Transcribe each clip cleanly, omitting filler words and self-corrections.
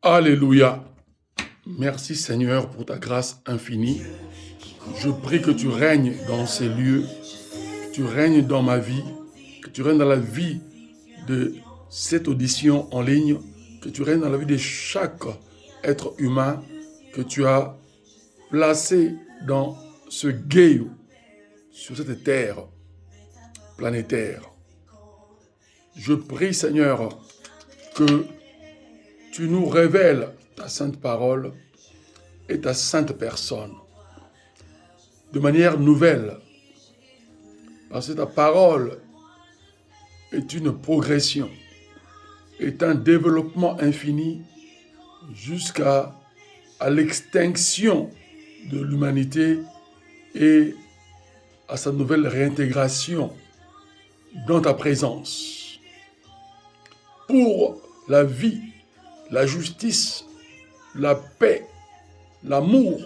Alléluia. Merci Seigneur pour ta grâce infinie. Je prie que tu règnes dans ces lieux, que tu règnes dans ma vie, que tu règnes dans la vie de cette audition en ligne, que tu règnes dans la vie de chaque être humain que tu as placé dans ce guéo, sur cette terre planétaire. Je prie Seigneur que tu nous révèles ta sainte parole et ta sainte personne de manière nouvelle, parce que ta parole est une progression, est un développement infini jusqu'à l'extinction de l'humanité et à sa nouvelle réintégration dans ta présence. Pour la vie, la justice, la paix, l'amour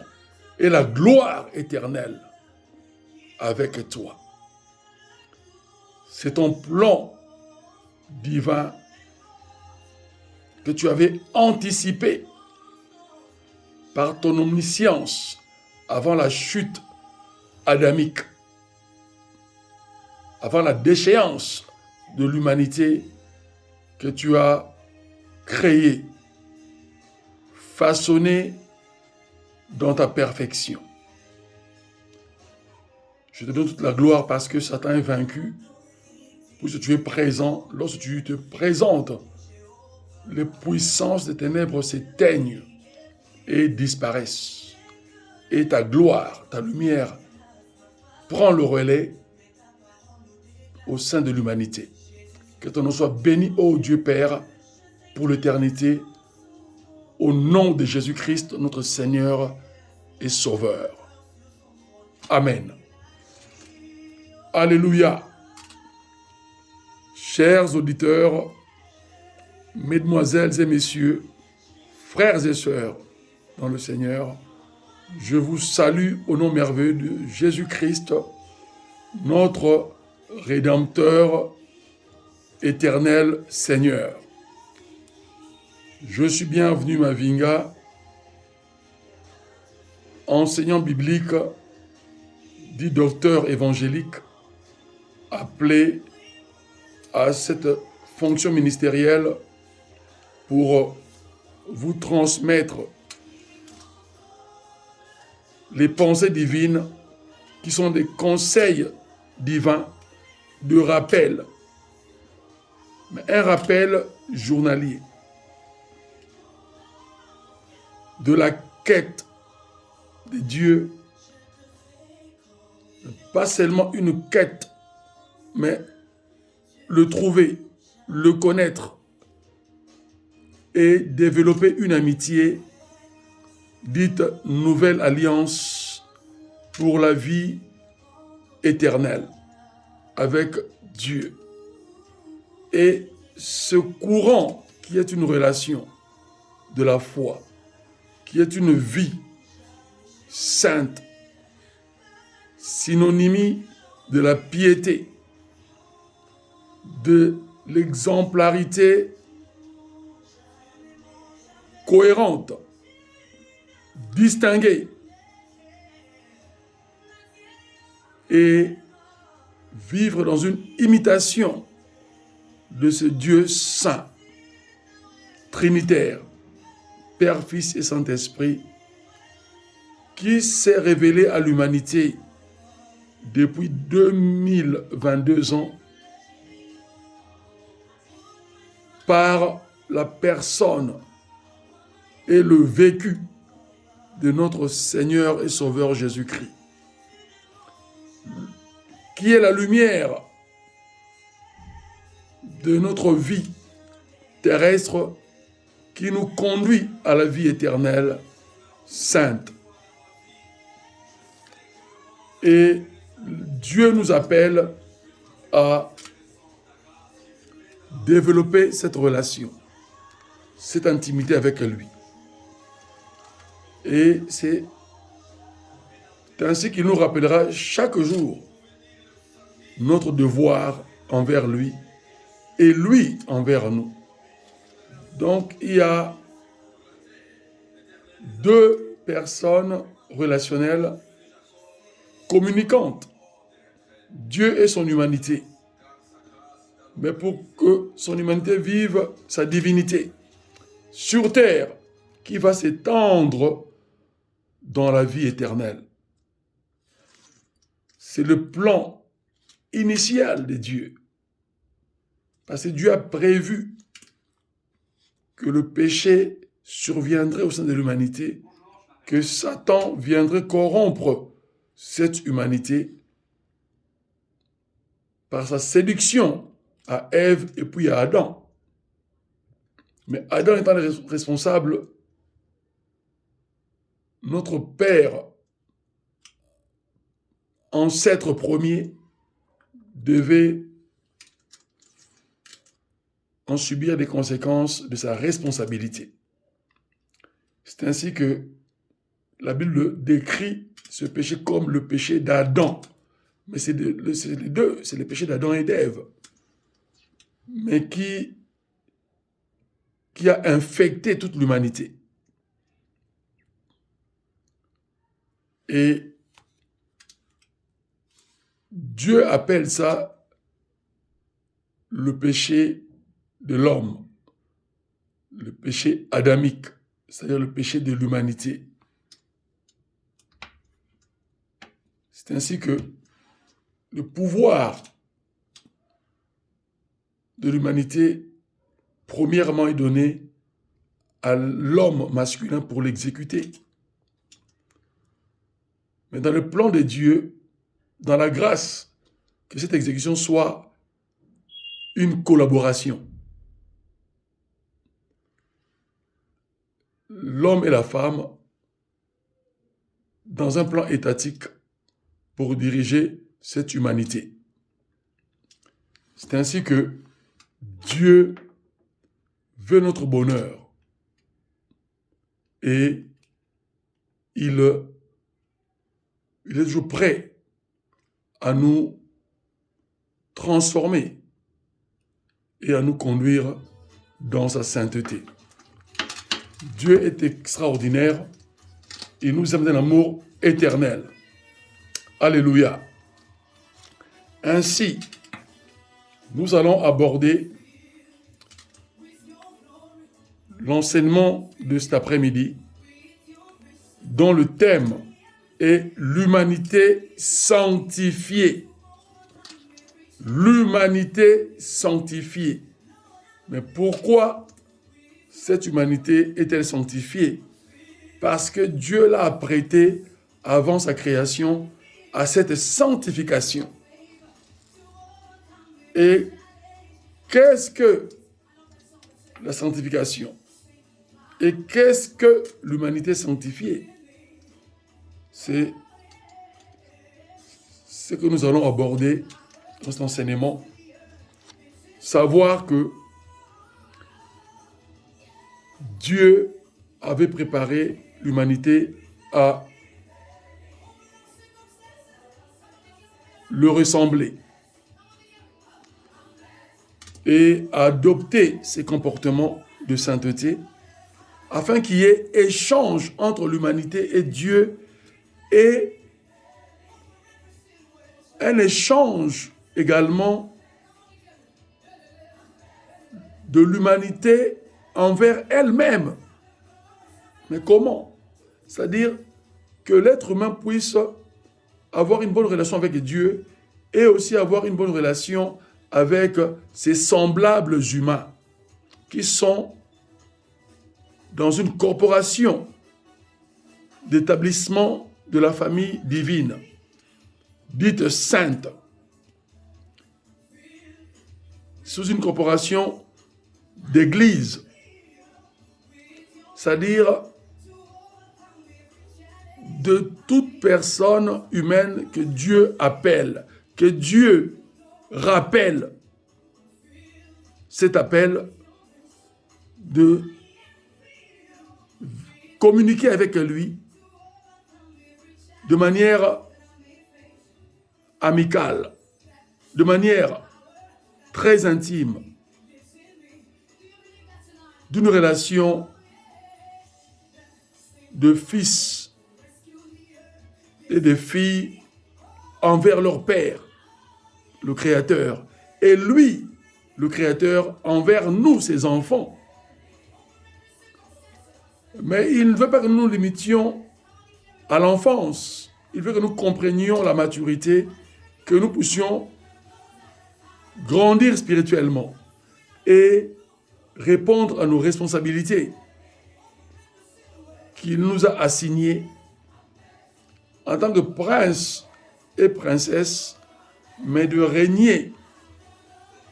et la gloire éternelle avec toi. C'est ton plan divin que tu avais anticipé par ton omniscience avant la chute adamique, avant la déchéance de l'humanité que tu as créée, façonnée dans ta perfection. Je te donne toute la gloire parce que Satan est vaincu, puisque tu es présent. Lorsque tu te présentes, les puissances des ténèbres s'éteignent et disparaissent. Et ta gloire, ta lumière, prend le relais au sein de l'humanité. Que ton nom soit béni, ô Dieu Père, pour l'éternité, au nom de Jésus-Christ, notre Seigneur et Sauveur. Amen. Alléluia. Chers auditeurs, mesdemoiselles et messieurs, frères et sœurs dans le Seigneur, je vous salue au nom merveilleux de Jésus-Christ, notre Rédempteur éternel Seigneur. Je suis bienvenu Mavinga, enseignant biblique, dit docteur évangélique, appelé à cette fonction ministérielle pour vous transmettre les pensées divines qui sont des conseils divins de rappel, mais un rappel journalier de la quête de Dieu, pas seulement une quête, mais le trouver, le connaître et développer une amitié dite nouvelle alliance pour la vie éternelle avec Dieu. Et ce courant qui est une relation de la foi, qui est une vie sainte, synonymie de la piété, de l'exemplarité cohérente, distinguée et vivre dans une imitation de ce Dieu saint, trinitaire, Père, Fils et Saint-Esprit, qui s'est révélé à l'humanité depuis 2022 ans par la personne et le vécu de notre Seigneur et Sauveur Jésus-Christ, qui est la lumière de notre vie terrestre, qui nous conduit à la vie éternelle sainte. Et Dieu nous appelle à développer cette relation, cette intimité avec lui. Et c'est ainsi qu'il nous rappellera chaque jour notre devoir envers lui et lui envers nous. Donc il y a deux personnes relationnelles communicantes. Dieu et son humanité. Mais pour que son humanité vive sa divinité sur terre, qui va s'étendre dans la vie éternelle. C'est le plan initial de Dieu. Parce que Dieu a prévu que le péché surviendrait au sein de l'humanité, que Satan viendrait corrompre cette humanité par sa séduction à Ève et puis à Adam. Mais Adam étant le responsable, notre père, ancêtre premier, devait en subir les conséquences de sa responsabilité. C'est ainsi que la Bible décrit ce péché comme le péché d'Adam. Mais c'est les deux, c'est le péché d'Adam et d'Ève. Mais qui a infecté toute l'humanité. Et Dieu appelle ça le péché de l'homme, le péché adamique, c'est-à-dire le péché de l'humanité. C'est ainsi que le pouvoir de l'humanité, premièrement, est donné à l'homme masculin pour l'exécuter. Mais dans le plan de Dieu, dans la grâce, que cette exécution soit une collaboration. L'homme et la femme, dans un plan étatique, pour diriger cette humanité. C'est ainsi que Dieu veut notre bonheur et il est toujours prêt à nous transformer et à nous conduire dans sa sainteté. Dieu est extraordinaire, il nous aime d'un amour éternel. Alléluia. Ainsi, nous allons aborder l'enseignement de cet après-midi dont le thème est l'humanité sanctifiée. L'humanité sanctifiée. Mais pourquoi cette humanité est-elle sanctifiée? Parce que Dieu l'a apprêtée avant sa création à cette sanctification. Et qu'est-ce que la sanctification? Et qu'est-ce que l'humanité sanctifiée? C'est ce que nous allons aborder dans cet enseignement. Savoir que Dieu avait préparé l'humanité à le ressembler et à adopter ses comportements de sainteté afin qu'il y ait échange entre l'humanité et Dieu et un échange également de l'humanité envers elle-même. Mais comment? C'est-à-dire que l'être humain puisse avoir une bonne relation avec Dieu et aussi avoir une bonne relation avec ses semblables humains qui sont dans une corporation d'établissement de la famille divine, dite sainte, sous une corporation d'église, c'est-à-dire de toute personne humaine que Dieu appelle, que Dieu rappelle cet appel de communiquer avec lui de manière amicale, de manière très intime, d'une relation de fils et de filles envers leur Père, le Créateur, et lui, le Créateur, envers nous, ses enfants. Mais il ne veut pas que nous nous limitions à l'enfance. Il veut que nous comprenions la maturité, que nous puissions grandir spirituellement et répondre à nos responsabilités qu'il nous a assignées en tant que prince et princesse, mais de régner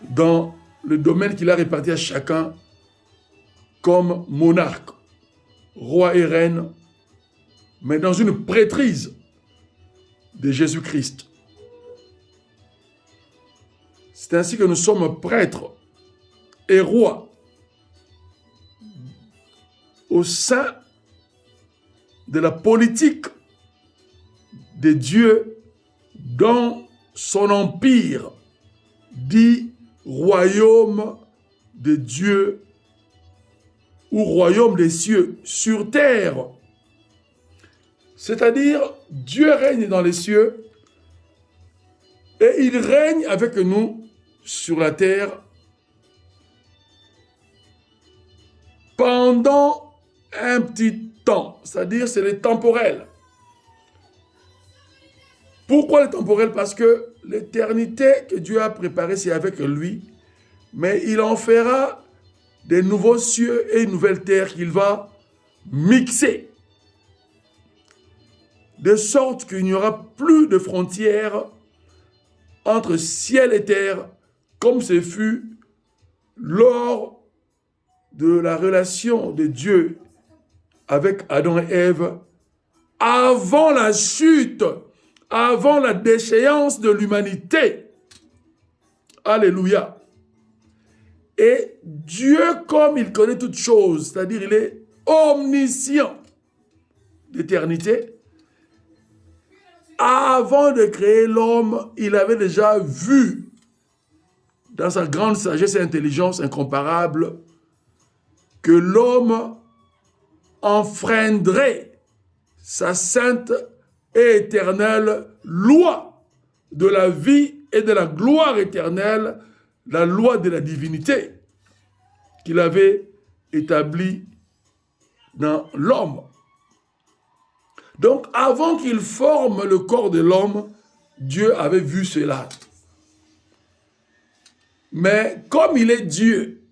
dans le domaine qu'il a réparti à chacun comme monarque, roi et reine, mais dans une prêtrise de Jésus-Christ. C'est ainsi que nous sommes prêtres et rois au sein de la politique de Dieu dans son empire, dit royaume de Dieu ou royaume des cieux sur terre. C'est-à-dire, Dieu règne dans les cieux et il règne avec nous sur la terre pendant un petit temps, c'est-à-dire c'est le temporel. Pourquoi le temporel? Parce que l'éternité que Dieu a préparée, c'est avec lui, mais il en fera des nouveaux cieux et une nouvelle terre qu'il va mixer, de sorte qu'il n'y aura plus de frontières entre ciel et terre, comme ce fut lors de la relation de Dieu avec Adam et Ève, avant la chute, avant la déchéance de l'humanité. Alléluia. Et Dieu, comme il connaît toutes choses, c'est-à-dire il est omniscient d'éternité, avant de créer l'homme, il avait déjà vu, dans sa grande sagesse et intelligence incomparable, que l'homme enfreindrait sa sainte et éternelle loi de la vie et de la gloire éternelle, la loi de la divinité qu'il avait établie dans l'homme. Donc, avant qu'il forme le corps de l'homme, Dieu avait vu cela. Mais comme il est Dieu,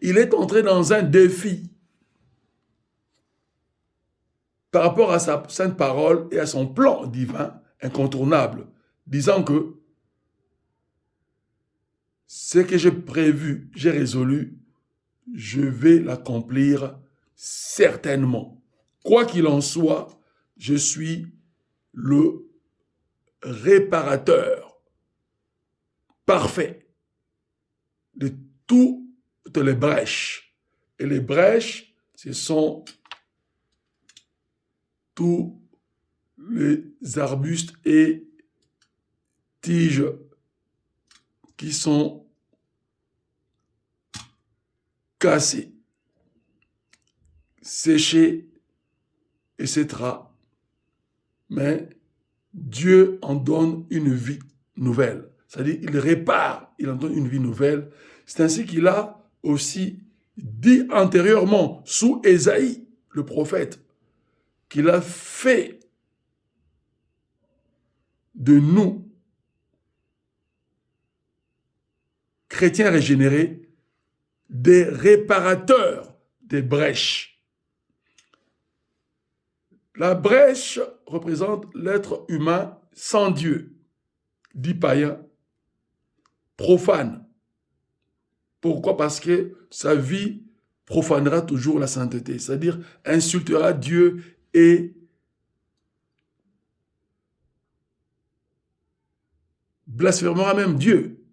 il est entré dans un défi par rapport à sa sainte parole et à son plan divin incontournable, disant que ce que j'ai prévu, j'ai résolu, je vais l'accomplir certainement. Quoi qu'il en soit, je suis le réparateur parfait de toutes les brèches. Et les brèches, ce sont tous les arbustes et tiges qui sont cassés, séchés, etc. Mais Dieu en donne une vie nouvelle. C'est-à-dire, il répare, il en donne une vie nouvelle. C'est ainsi qu'il a aussi dit antérieurement, sous Ésaïe, le prophète, qu'il a fait de nous, chrétiens régénérés, des réparateurs des brèches. La brèche représente l'être humain sans Dieu, dit païen, profane. Pourquoi? Parce que sa vie profanera toujours la sainteté, c'est-à-dire insultera Dieu et blasphémera même Dieu.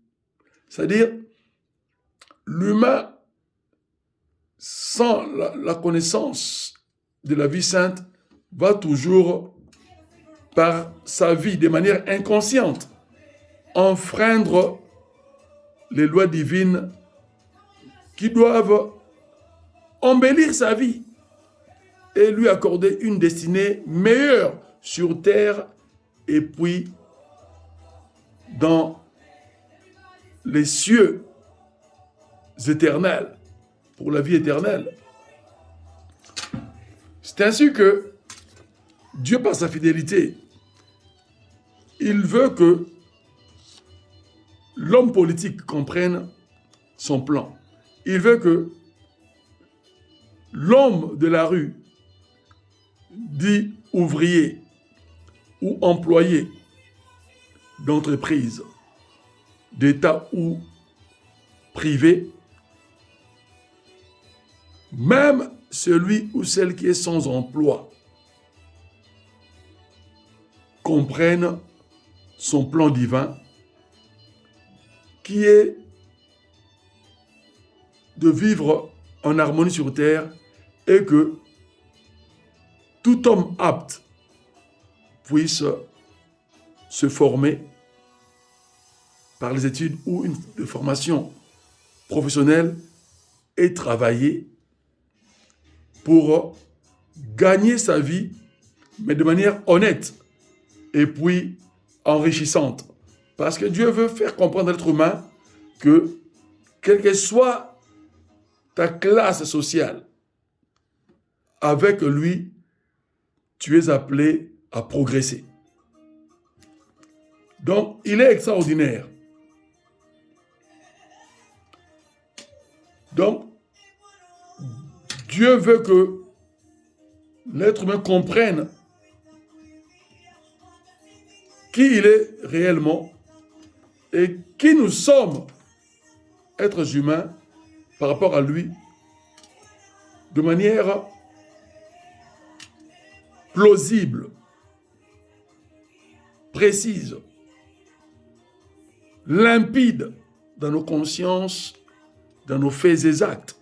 C'est-à-dire, l'humain, sans la connaissance de la vie sainte, va toujours, par sa vie, de manière inconsciente, enfreindre les lois divines qui doivent embellir sa vie et lui accorder une destinée meilleure sur terre et puis dans les cieux éternels, pour la vie éternelle. C'est ainsi que Dieu, par sa fidélité, il veut que l'homme politique comprenne son plan. Il veut que l'homme de la rue, dit ouvrier ou employé d'entreprise, d'État ou privé, même celui ou celle qui est sans emploi, comprenne son plan divin qui est de vivre en harmonie sur terre et que tout homme apte puisse se former par les études ou une formation professionnelle et travailler pour gagner sa vie, mais de manière honnête et puis enrichissante. Parce que Dieu veut faire comprendre à l'être humain que, quelle que soit ta classe sociale, avec lui, tu es appelé à progresser. Donc, il est extraordinaire. Donc, Dieu veut que l'être humain comprenne qui il est réellement et qui nous sommes, êtres humains, par rapport à lui, de manière plausible, précise, limpide dans nos consciences, dans nos faits et actes.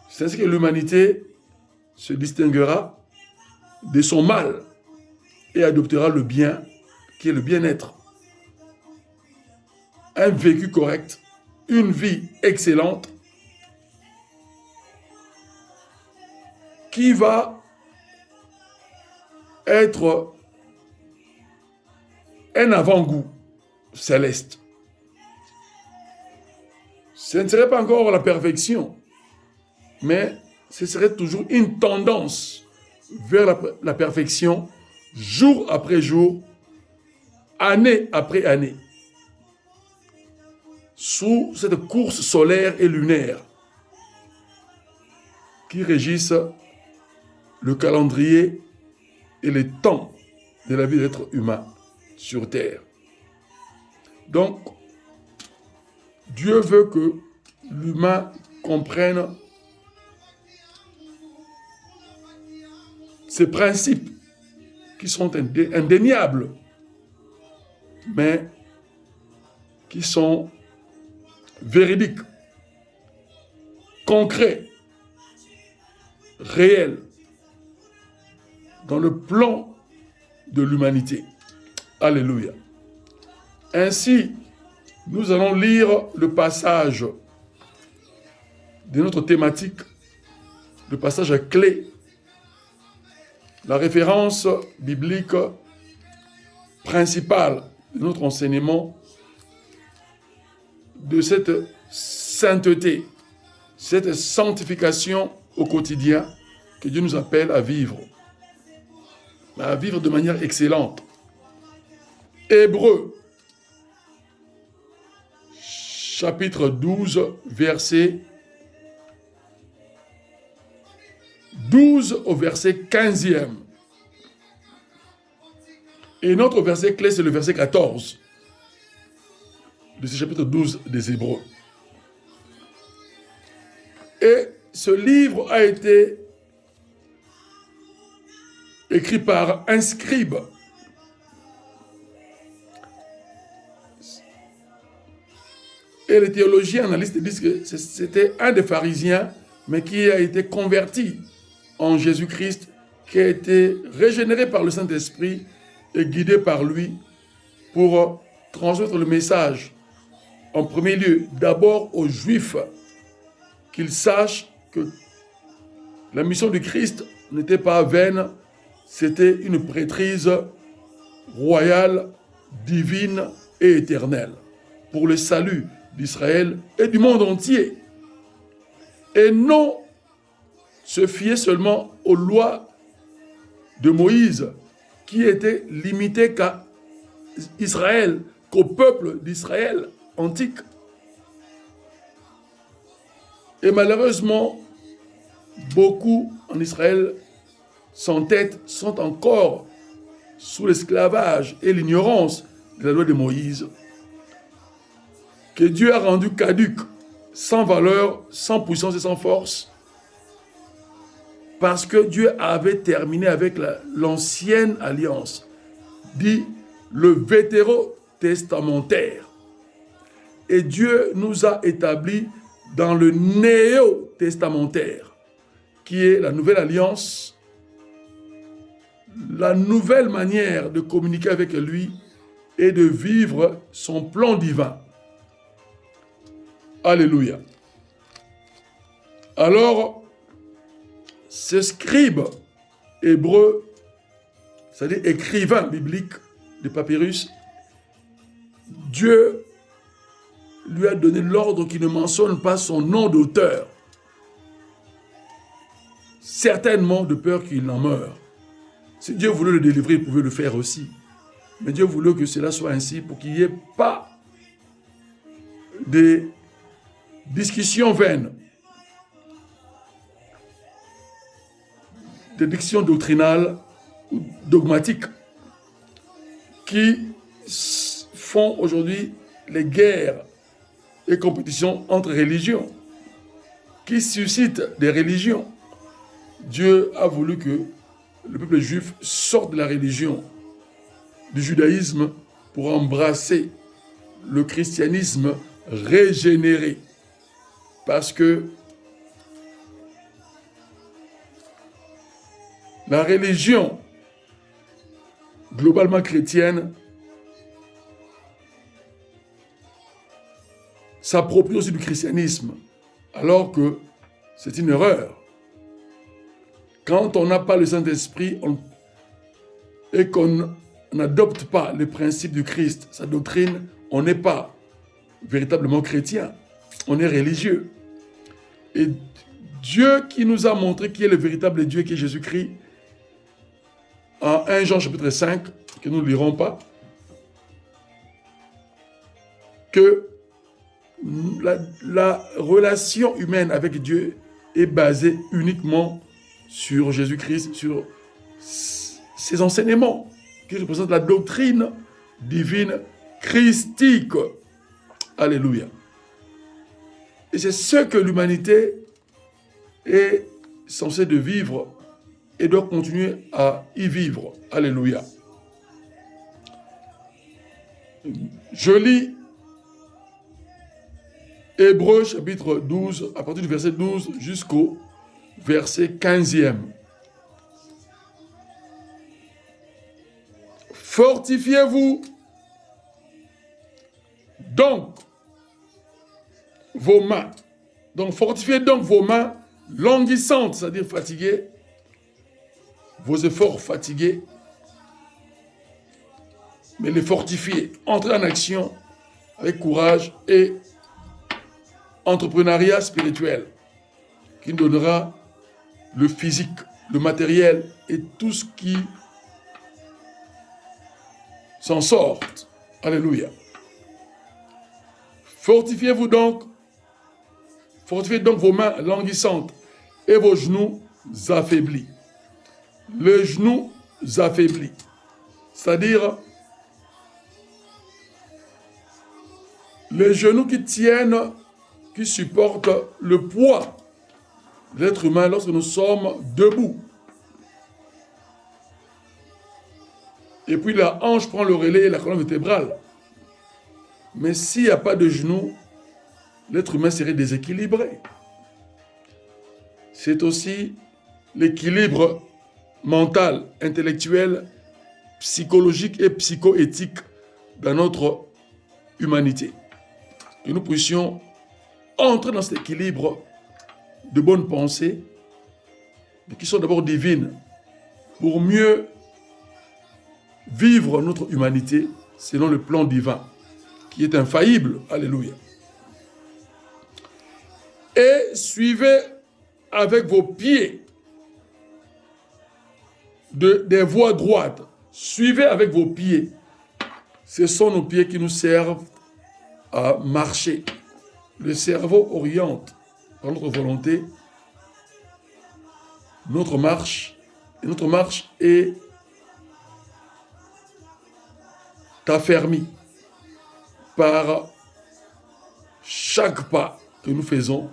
C'est ainsi que l'humanité se distinguera de son mal et adoptera le bien, qui est le bien-être. Un vécu correct, une vie excellente, qui va être un avant-goût céleste. Ce ne serait pas encore la perfection, mais ce serait toujours une tendance vers la perfection, jour après jour, année après année, sous cette course solaire et lunaire qui régissent le calendrier et les temps de la vie de l'être humain sur terre. Donc, Dieu veut que l'humain comprenne ces principes qui sont indéniables, mais qui sont véridiques, concrets, réels, dans le plan de l'humanité. Alléluia. Ainsi, nous allons lire le passage de notre thématique, le passage clé, la référence biblique principale de notre enseignement, de cette sainteté, cette sanctification au quotidien que Dieu nous appelle à vivre de manière excellente. Hébreux, chapitre 12, verset 12 au verset 15e. Et notre verset clé, c'est le verset 14 de ce chapitre 12 des Hébreux. Et ce livre a été écrit par un scribe. Et les théologiens analystes disent que c'était un des pharisiens, mais qui a été converti en Jésus-Christ, qui a été régénéré par le Saint-Esprit et guidé par lui pour transmettre le message, en premier lieu, d'abord aux Juifs, qu'ils sachent que La mission du Christ n'était pas vaine, c'était une prêtrise royale, divine et éternelle pour le salut d'Israël et du monde entier. Et non se fier seulement aux lois de Moïse qui étaient limitées qu'à Israël, qu'au peuple d'Israël antique. Et malheureusement, beaucoup en Israël s'entêtent, sont encore sous l'esclavage et l'ignorance de la loi de Moïse, que Dieu a rendu caduque, sans valeur, sans puissance et sans force, parce que Dieu avait terminé avec l'ancienne alliance, dit le vétérotestamentaire. Et Dieu nous a établis dans le néo-testamentaire, qui est la nouvelle alliance, la nouvelle manière de communiquer avec lui et de vivre son plan divin. Alléluia. Alors, ce scribe hébreu, c'est-à-dire écrivain biblique de papyrus, Dieu lui a donné l'ordre qu'il ne mentionne pas son nom d'auteur, certainement de peur qu'il en meure. Si Dieu voulait le délivrer, il pouvait le faire aussi. Mais Dieu voulait que cela soit ainsi pour qu'il n'y ait pas de discussions vaines, de discussions doctrinales ou dogmatiques qui font aujourd'hui les guerres et compétitions entre religions, qui suscitent des religions. Dieu a voulu que le peuple juif sorte de la religion du judaïsme pour embrasser le christianisme régénéré. Parce que la religion globalement chrétienne s'approprie aussi du christianisme, alors que c'est une erreur. Quand on n'a pas le Saint-Esprit et qu'on n'adopte pas les principes du Christ, sa doctrine, on n'est pas véritablement chrétien, on est religieux. Et Dieu qui nous a montré qui est le véritable Dieu, qui est Jésus-Christ, en 1 Jean chapitre 5, que nous ne lirons pas, que la relation humaine avec Dieu est basée uniquement sur Jésus-Christ, sur ses enseignements, qui représentent la doctrine divine christique. Alléluia. Et c'est ce que l'humanité est censée de vivre et doit continuer à y vivre. Alléluia. Je lis Hébreux chapitre 12, à partir du verset 12 jusqu'au verset 15e. Fortifiez-vous donc vos mains. Donc fortifiez donc vos mains languissantes, c'est-à-dire fatiguées, vos efforts fatigués, mais les fortifier. Entrez en action avec courage et entrepreneuriat spirituel qui nous donnera le physique, le matériel et tout ce qui s'en sort. Alléluia. Fortifiez donc vos mains languissantes et vos genoux affaiblis. Les genoux affaiblis, c'est-à-dire les genoux qui tiennent, qui supportent le poids de l'être humain lorsque nous sommes debout. Et puis la hanche prend le relais et la colonne vertébrale. Mais s'il n'y a pas de genoux, l'être humain serait déséquilibré. C'est aussi l'équilibre mental, intellectuel, psychologique et psycho-éthique dans notre humanité. Que nous puissions entrer dans cet équilibre de bonne pensée mais qui sont d'abord divines, pour mieux vivre notre humanité selon le plan divin, qui est infaillible. Alléluia. Et suivez avec vos pieds des voies droites. Suivez avec vos pieds. Ce sont nos pieds qui nous servent à marcher. Le cerveau oriente par notre volonté notre marche. Et notre marche est affermie par chaque pas que nous faisons,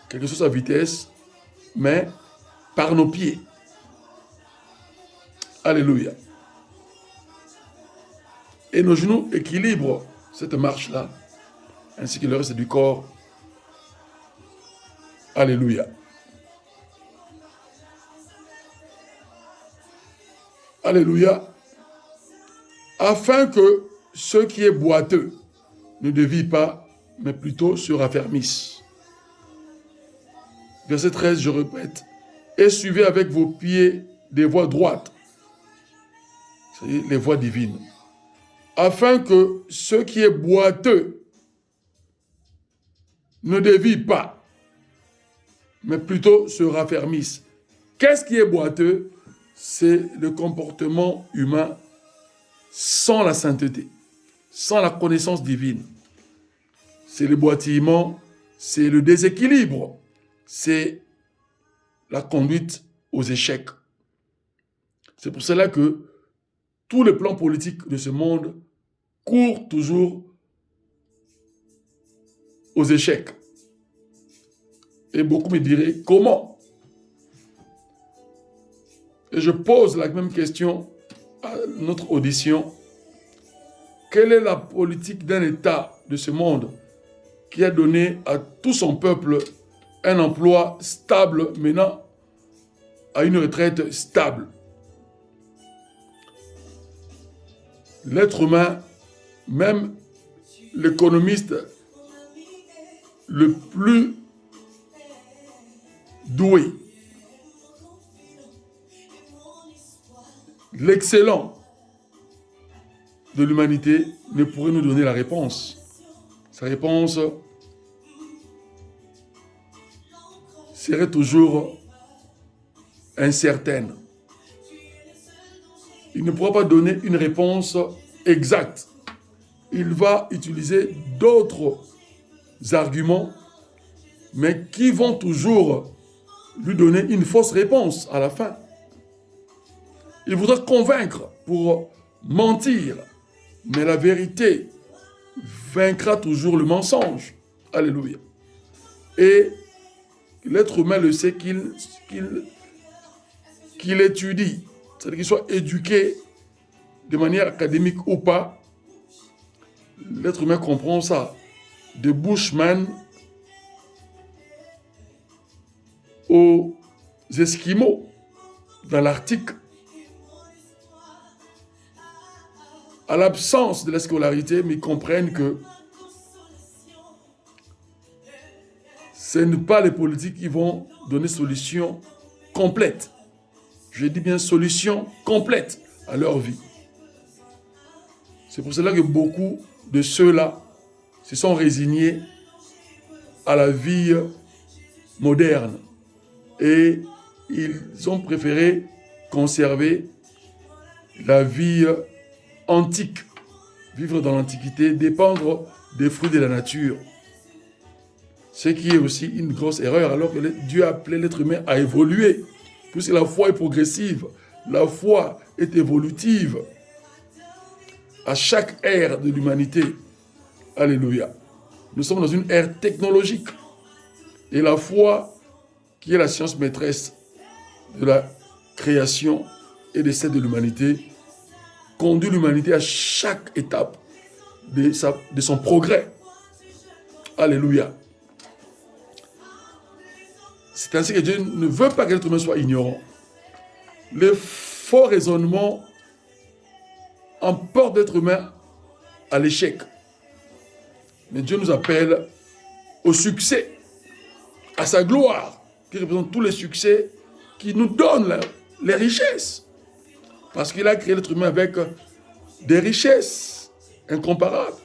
quelle que soit sa vitesse, mais par nos pieds. Alléluia. Et nos genoux équilibrent cette marche-là, ainsi que le reste du corps. Alléluia. Alléluia. Afin que ce qui est boiteux ne dévie pas, mais plutôt se raffermisse. Verset 13, je répète. Et suivez avec vos pieds des voies droites, c'est-à-dire les voies divines, afin que ce qui est boiteux ne dévie pas, mais plutôt se raffermisse. Qu'est-ce qui est boiteux? C'est le comportement humain sans la sainteté, sans la connaissance divine. C'est le boitillement, c'est le déséquilibre, c'est la conduite aux échecs. C'est pour cela que tous les plans politiques de ce monde courent toujours aux échecs. Et beaucoup me diraient, comment? Et je pose la même question à notre audition. Quelle est la politique d'un État de ce monde qui a donné à tout son peuple un emploi stable menant à une retraite stable? L'être humain, même l'économiste le plus doué, l'excellent de l'humanité ne pourrait nous donner la réponse. Sa réponse serait toujours incertaine. Il ne pourra pas donner une réponse exacte. Il va utiliser d'autres arguments, mais qui vont toujours lui donner une fausse réponse à la fin. Il voudra convaincre pour mentir, mais la vérité vaincra toujours le mensonge. Alléluia. Et l'être humain le sait qu'il étudie, c'est-à-dire qu'il soit éduqué de manière académique ou pas. L'être humain comprend ça. De Bushman aux Esquimaux dans l'Arctique, à l'absence de la scolarité, mais ils comprennent que ce n'est pas les politiques qui vont donner solution complète. Je dis bien solution complète à leur vie. C'est pour cela que beaucoup de ceux-là se sont résignés à la vie moderne et ils ont préféré conserver la vie antique, vivre dans l'Antiquité, dépendre des fruits de la nature. Ce qui est aussi une grosse erreur, alors que Dieu a appelé l'être humain à évoluer. Puisque la foi est progressive, la foi est évolutive. À chaque ère de l'humanité, alléluia, nous sommes dans une ère technologique. Et la foi, qui est la science maîtresse de la création et des celles de l'humanité, conduit l'humanité à chaque étape de son progrès. Alléluia. C'est ainsi que Dieu ne veut pas que l'être humain soit ignorant. Les faux raisonnements emportent l'être humain à l'échec. Mais Dieu nous appelle au succès, à sa gloire, qui représente tous les succès qui nous donne les richesses. Parce qu'il a créé l'être humain avec des richesses incomparables.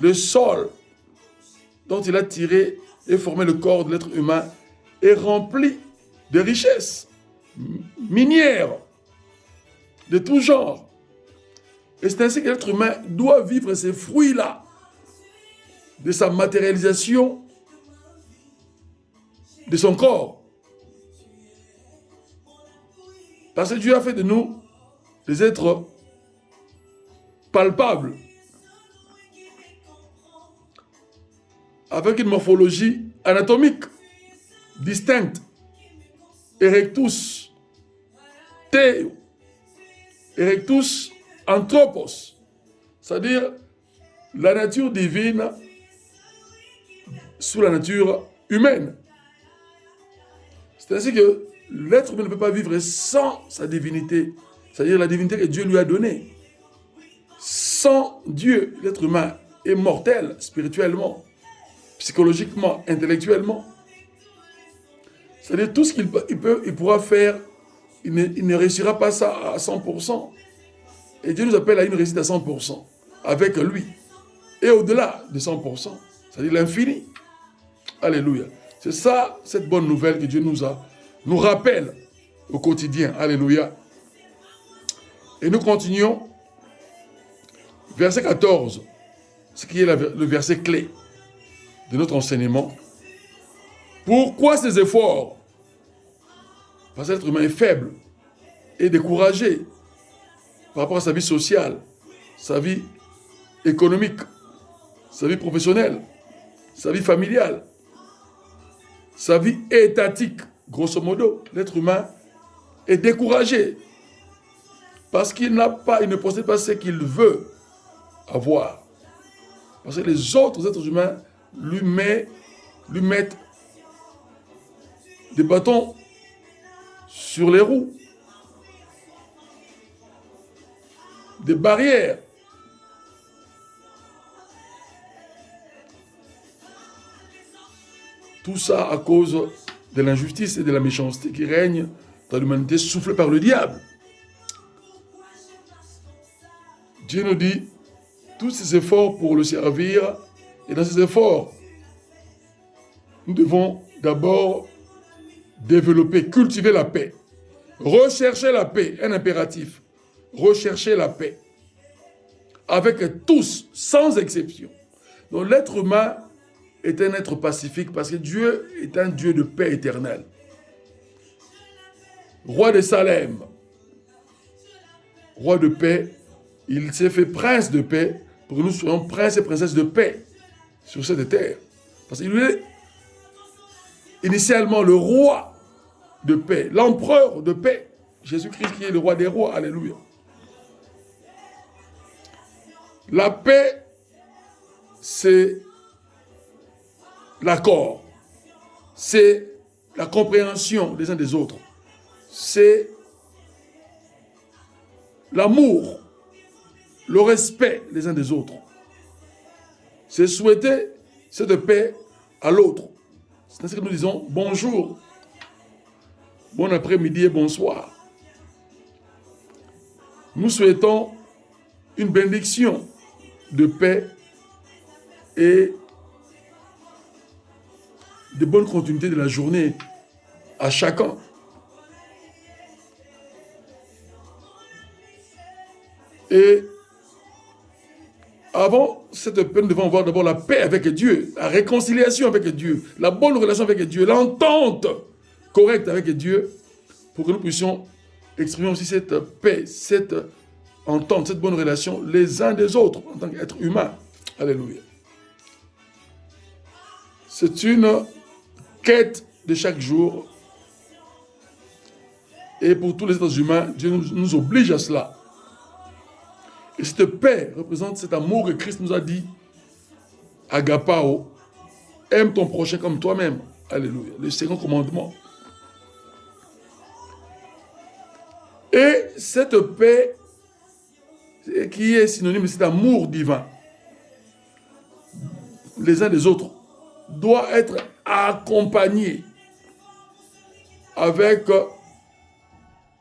Le sol dont il a tiré et formé le corps de l'être humain est rempli de richesses minières de tout genre. Et c'est ainsi que l'être humain doit vivre ces fruits-là de sa matérialisation de son corps. Parce que Dieu a fait de nous des êtres palpables, avec une morphologie anatomique distincte. Erectus, Theo, Erectus Anthropos, c'est-à-dire la nature divine sous la nature humaine. C'est ainsi que l'être humain ne peut pas vivre sans sa divinité, c'est-à-dire la divinité que Dieu lui a donnée. Sans Dieu, l'être humain est mortel spirituellement, psychologiquement, intellectuellement. C'est-à-dire tout ce qu'il pourra faire, il ne réussira pas ça à 100%. Et Dieu nous appelle à une réussite à 100% avec lui. Et au-delà de 100%, c'est-à-dire l'infini. Alléluia. C'est ça, cette bonne nouvelle que Dieu nous rappelle au quotidien. Alléluia. Et nous continuons. Verset 14, ce qui est le verset clé de notre enseignement. Pourquoi ces efforts? Parce que l'être humain est faible et découragé par rapport à sa vie sociale, sa vie économique, sa vie professionnelle, sa vie familiale, sa vie étatique. Grosso modo, l'être humain est découragé parce qu'il ne possède pas ce qu'il veut avoir. Parce que les autres êtres humains lui mettent des bâtons sur les roues, des barrières. Tout ça à cause de l'injustice et de la méchanceté qui règne dans l'humanité, soufflée par le diable. Dieu nous dit, tous ces efforts pour le servir, et dans ces efforts, nous devons d'abord développer, cultiver la paix. Rechercher la paix, un impératif. Rechercher la paix. Avec tous, sans exception. Donc l'être humain est un être pacifique parce que Dieu est un Dieu de paix éternelle. Roi de Salem, roi de paix, il s'est fait prince de paix pour que nous soyons princes et princesses de paix sur cette terre. Parce qu'il est initialement le roi de paix, l'empereur de paix. Jésus-Christ qui est le roi des rois, alléluia. La paix, c'est l'accord, c'est la compréhension des uns des autres, c'est l'amour, le respect des uns des autres. C'est souhaiter cette paix à l'autre. C'est ainsi que nous disons bonjour, bon après-midi et bonsoir. Nous souhaitons une bénédiction de paix et de bonne continuité de la journée à chacun. Et avant cette paix, nous devons avoir d'abord la paix avec Dieu, la réconciliation avec Dieu, la bonne relation avec Dieu, l'entente correcte avec Dieu, pour que nous puissions exprimer aussi cette paix, cette entente, cette bonne relation les uns des autres en tant qu'êtres humains. Alléluia. C'est une quête de chaque jour. Et pour tous les êtres humains, Dieu nous oblige à cela. Et cette paix représente cet amour que Christ nous a dit, agapao, aime ton prochain comme toi-même. Alléluia. Le second commandement. Et cette paix, qui est synonyme de cet amour divin, les uns des autres, doit être accompagné avec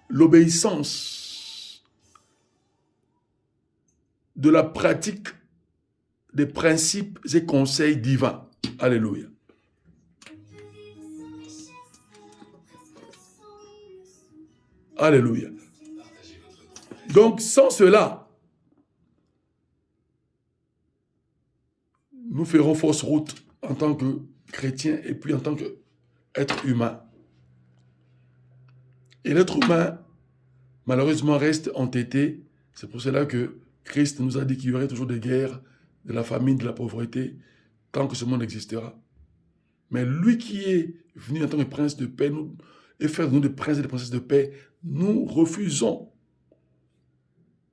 l'obéissance de la pratique des principes et conseils divins. Alléluia. Alléluia. Donc, sans cela, nous ferons fausse route en tant que chrétiens et puis en tant qu'être humain. Et l'être humain, malheureusement, reste entêté. C'est pour cela que Christ nous a dit qu'il y aurait toujours des guerres, de la famine, de la pauvreté, tant que ce monde existera. Mais lui qui est venu en tant que prince de paix, et faire de nous des princes et des princesses de paix, nous refusons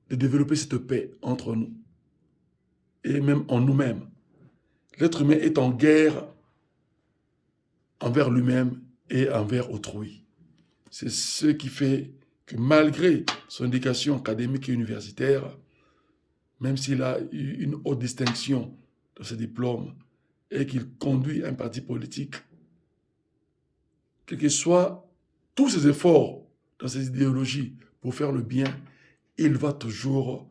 de développer cette paix entre nous et même en nous-mêmes. L'être humain est en guerre envers lui-même et envers autrui. C'est ce qui fait que malgré son éducation académique et universitaire, même s'il a eu une haute distinction dans ses diplômes et qu'il conduit un parti politique, quels que soient tous ses efforts dans ses idéologies pour faire le bien, il va toujours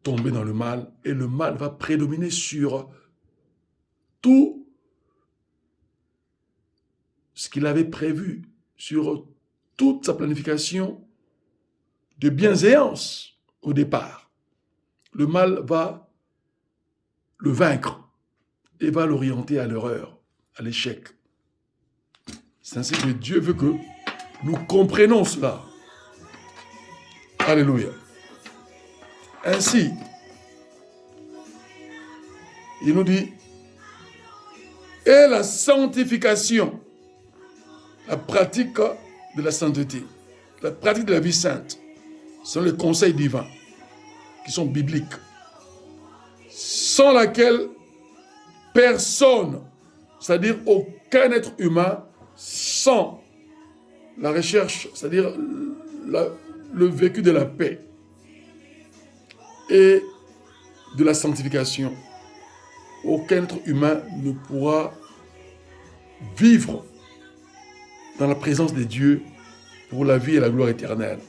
tomber dans le mal et le mal va prédominer sur tout ce qu'il avait prévu, sur toute sa planification de bienséance au départ. Le mal va le vaincre et va l'orienter à l'erreur, à l'échec. C'est ainsi que Dieu veut que nous comprenions cela. Alléluia. Ainsi, il nous dit, et la sanctification, la pratique de la sainteté, la pratique de la vie sainte, sont les conseils divins qui sont bibliques, sans laquelle personne, c'est-à-dire aucun être humain, sans la recherche, c'est-à-dire le vécu de la paix et de la sanctification, aucun être humain ne pourra vivre dans la présence de Dieu pour la vie et la gloire éternelle.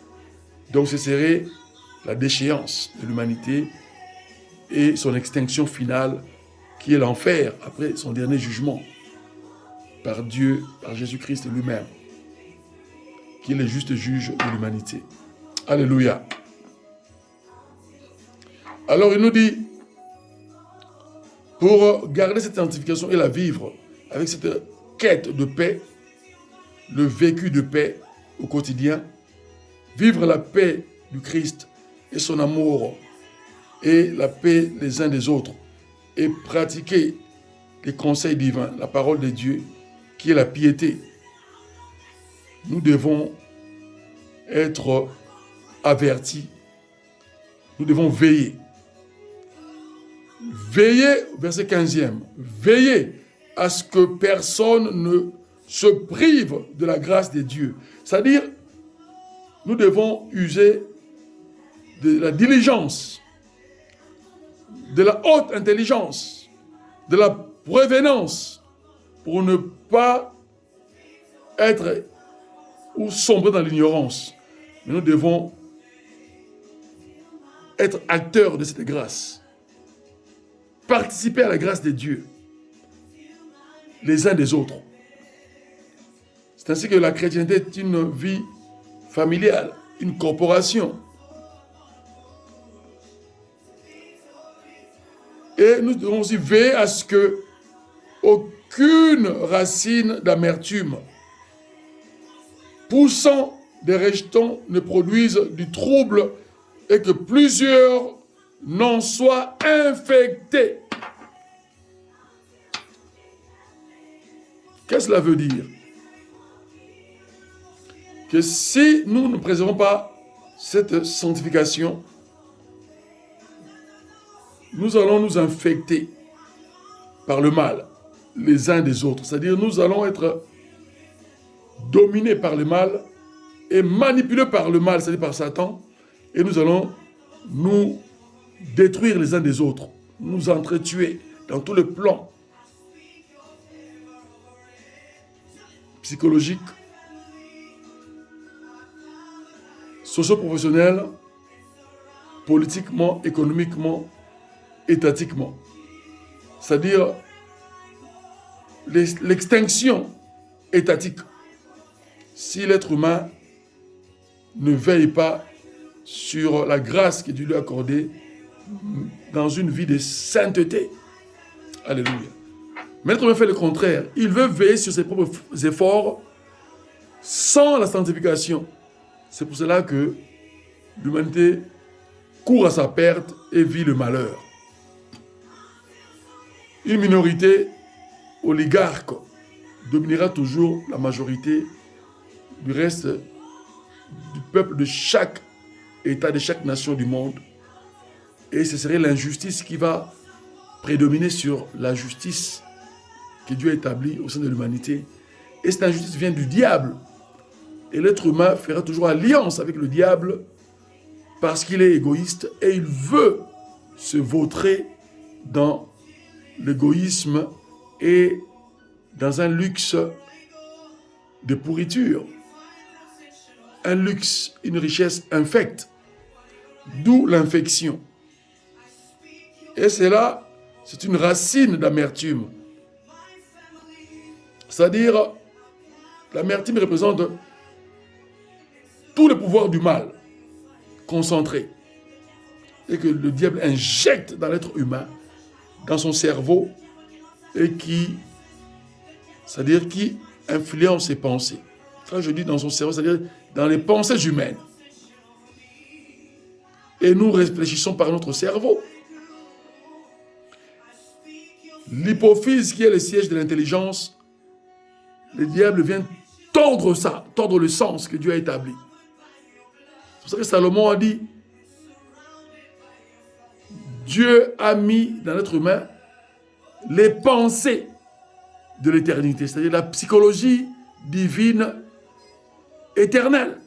Donc ce serait la déchéance de l'humanité et son extinction finale qui est l'enfer après son dernier jugement par Dieu, par Jésus-Christ lui-même, qui est le juste juge de l'humanité. Alléluia. Alors il nous dit, pour garder cette sanctification et la vivre avec cette quête de paix, le vécu de paix au quotidien, vivre la paix du Christ et son amour et la paix les uns des autres et pratiquer les conseils divins, la parole de Dieu qui est la piété. Nous devons être avertis, nous devons veiller. Veillez, verset 15e, veillez à ce que personne ne se prive de la grâce de Dieu. C'est-à-dire, nous devons user de la diligence, de la haute intelligence, de la prévenance pour ne pas être ou sombrer dans l'ignorance. Mais nous devons être acteurs de cette grâce. Participer à la grâce de Dieu, les uns des autres. C'est ainsi que la chrétienté est une vie familiale, une corporation. Et nous devons aussi veiller à ce que aucune racine d'amertume poussant des rejetons ne produise du trouble et que plusieurs n'en soient infectés. Qu'est-ce que cela veut dire? Que si nous ne préservons pas cette sanctification, nous allons nous infecter par le mal, les uns des autres. C'est-à-dire, nous allons être dominés par le mal et manipulés par le mal, c'est-à-dire par Satan, et nous allons nous détruire les uns des autres, nous entretuer dans tout le plan psychologique, socio-professionnelle, politiquement, économiquement, étatiquement. C'est-à-dire l'extinction étatique. Si l'être humain ne veille pas sur la grâce que Dieu lui a accordée dans une vie de sainteté. Alléluia. Mais l'être humain fait le contraire. Il veut veiller sur ses propres efforts sans la sanctification. C'est pour cela que l'humanité court à sa perte et vit le malheur. Une minorité oligarque dominera toujours la majorité du reste du peuple de chaque État, de chaque nation du monde. Et ce serait l'injustice qui va prédominer sur la justice que Dieu a établie au sein de l'humanité. Et cette injustice vient du diable. Et l'être humain fera toujours alliance avec le diable parce qu'il est égoïste et il veut se vautrer dans l'égoïsme et dans un luxe de pourriture. Un luxe, une richesse infecte. D'où l'infection. Et cela, c'est une racine d'amertume. C'est-à-dire, l'amertume représente tout le pouvoir du mal concentré. Et que le diable injecte dans l'être humain, dans son cerveau, et c'est-à-dire qui influence ses pensées. Quand je dis dans son cerveau, c'est-à-dire dans les pensées humaines. Et nous réfléchissons par notre cerveau. L'hypophyse, qui est le siège de l'intelligence, le diable vient tordre ça, tordre le sens que Dieu a établi. C'est pour ça que Salomon a dit, Dieu a mis dans l'être humain les pensées de l'éternité, c'est-à-dire la psychologie divine éternelle.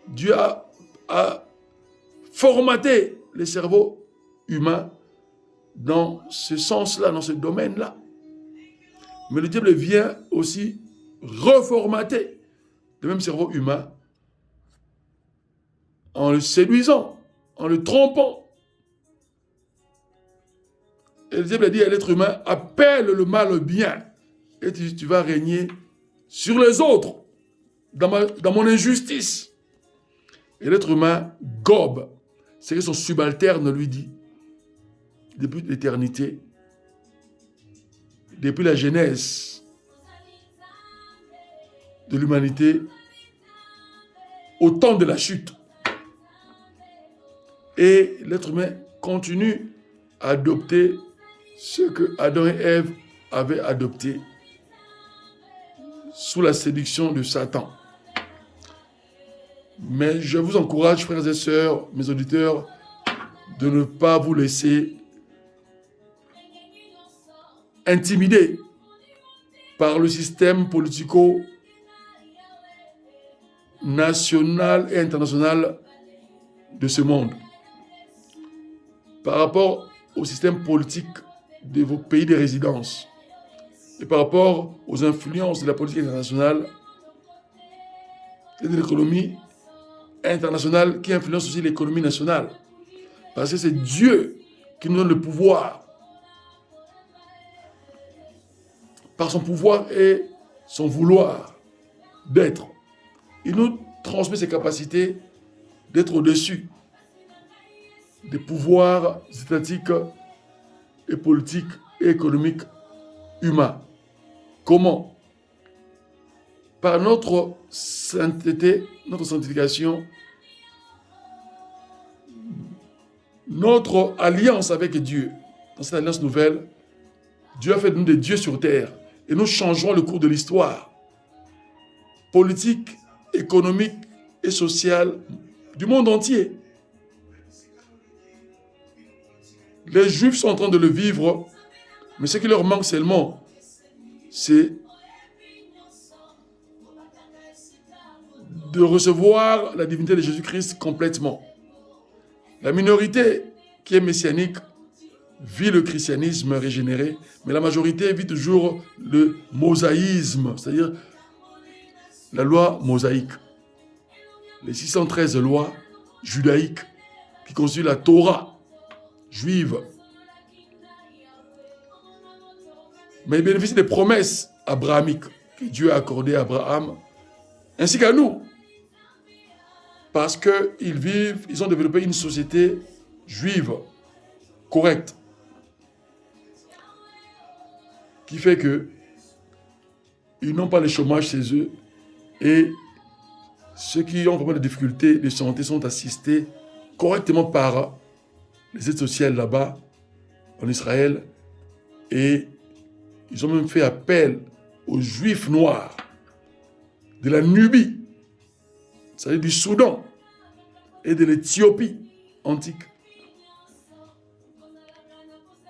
Dieu a formaté les cerveaux humains dans ce sens-là, dans ce domaine-là. Mais le diable vient aussi reformater le même cerveau humain en le séduisant, en le trompant. Et le diable a dit à l'être humain, appelle le mal au bien et tu vas régner sur les autres, dans mon injustice. Et l'être humain gobe ce que son subalterne lui dit depuis l'éternité, depuis la genèse de l'humanité, au temps de la chute. Et l'être humain continue à adopter ce que Adam et Ève avaient adopté sous la séduction de Satan. Mais je vous encourage, frères et sœurs, mes auditeurs, de ne pas vous laisser intimider par le système politico-national et international de ce monde. Par rapport au système politique de vos pays de résidence et par rapport aux influences de la politique internationale et de l'économie internationale qui influence aussi l'économie nationale. Parce que c'est Dieu qui nous donne le pouvoir. Par son pouvoir et son vouloir d'être. Il nous transmet ses capacités d'être au-dessus des pouvoirs étatiques et politiques et économiques humains. Comment? Par notre sainteté, notre sanctification, notre alliance avec Dieu. Dans cette alliance nouvelle, Dieu a fait de nous des dieux sur terre et nous changerons le cours de l'histoire politique, économique et sociale du monde entier. Les Juifs sont en train de le vivre, mais ce qui leur manque seulement, c'est de recevoir la divinité de Jésus-Christ complètement. La minorité qui est messianique vit le christianisme régénéré, mais la majorité vit toujours le mosaïsme, c'est-à-dire la loi mosaïque. les 613 lois judaïques qui constituent la Torah juive. Mais ils bénéficient des promesses abrahamiques que Dieu a accordées à Abraham, ainsi qu'à nous. Parce ils ont développé une société juive correcte, qui fait que ils n'ont pas le chômage chez eux et ceux qui ont vraiment des difficultés de santé sont assistés correctement par les aides sociales là-bas, en Israël, et ils ont même fait appel aux Juifs noirs de la Nubie, c'est-à-dire du Soudan et de l'Éthiopie antique,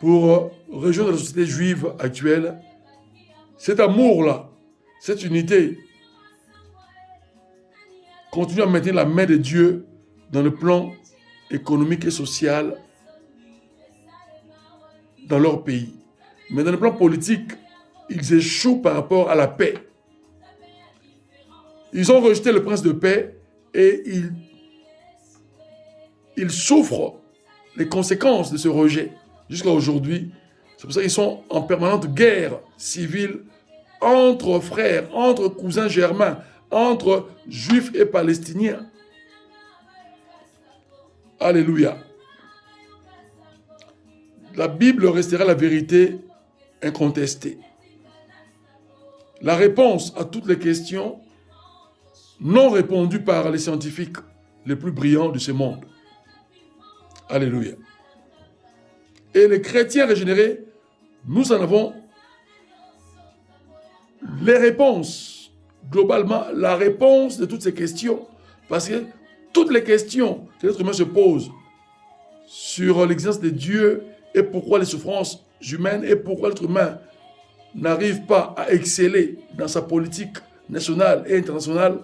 pour rejoindre la société juive actuelle. Cet amour-là, cette unité, continue à maintenir la main de Dieu dans le plan économique et social dans leur pays. Mais dans le plan politique, ils échouent par rapport à la paix. Ils ont rejeté le prince de paix et ils souffrent les conséquences de ce rejet jusqu'à aujourd'hui. C'est pour ça qu'ils sont en permanente guerre civile entre frères, entre cousins germains, entre juifs et palestiniens. Alléluia. La Bible restera la vérité incontestée. La réponse à toutes les questions non répondues par les scientifiques les plus brillants de ce monde. Alléluia. Et les chrétiens régénérés, nous en avons les réponses. Globalement, la réponse de toutes ces questions. Parce que toutes les questions que l'être humain se pose sur l'existence de Dieu et pourquoi les souffrances humaines et pourquoi l'être humain n'arrive pas à exceller dans sa politique nationale et internationale,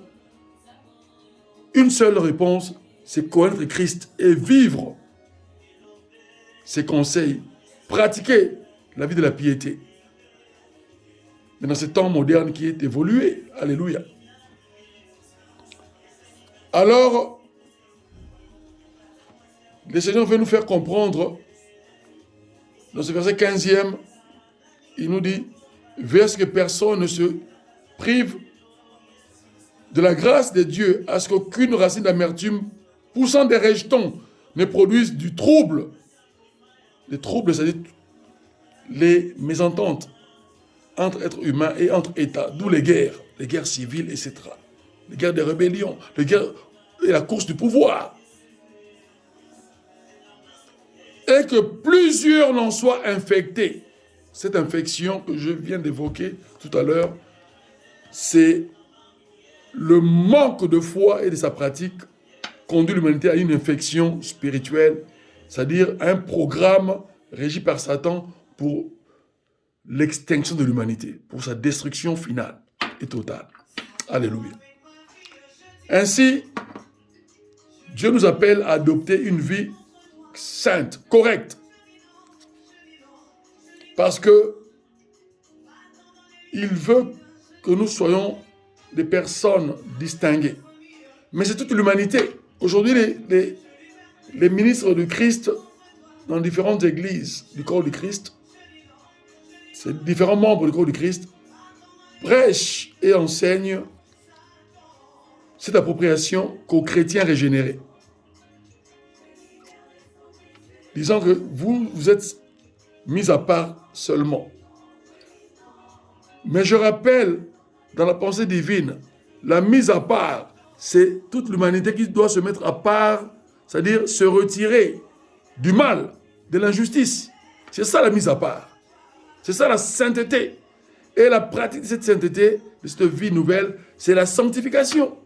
une seule réponse, c'est connaître Christ et vivre ses conseils, pratiquer la vie de la piété. Mais dans ce temps moderne qui est évolué, alléluia. Alors, le Seigneur veut nous faire comprendre, dans ce verset 15e, il nous dit, « Veillez à ce que personne ne se prive de la grâce de Dieu, à ce qu'aucune racine d'amertume poussant des rejetons ne produise du trouble. » Les troubles, c'est-à-dire les mésententes entre êtres humains et entre États, d'où les guerres civiles, etc. Les guerres de rébellion, les guerres et la course du pouvoir. Et que plusieurs n'en soient infectés. Cette infection que je viens d'évoquer tout à l'heure, c'est le manque de foi et de sa pratique conduit l'humanité à une infection spirituelle, c'est-à-dire un programme régi par Satan pour l'extinction de l'humanité, pour sa destruction finale et totale. Alléluia. Ainsi, Dieu nous appelle à adopter une vie sainte, correcte, parce que il veut que nous soyons des personnes distinguées. Mais c'est toute l'humanité. Aujourd'hui, les ministres du Christ dans différentes églises du corps du Christ, ces différents membres du corps du Christ, prêchent et enseignent cette appropriation qu'aux chrétiens régénérés. Disant que vous êtes mis à part seulement. Mais je rappelle, dans la pensée divine, la mise à part, c'est toute l'humanité qui doit se mettre à part, c'est-à-dire se retirer du mal, de l'injustice. C'est ça la mise à part. C'est ça la sainteté. Et la pratique de cette sainteté, de cette vie nouvelle, c'est la sanctification.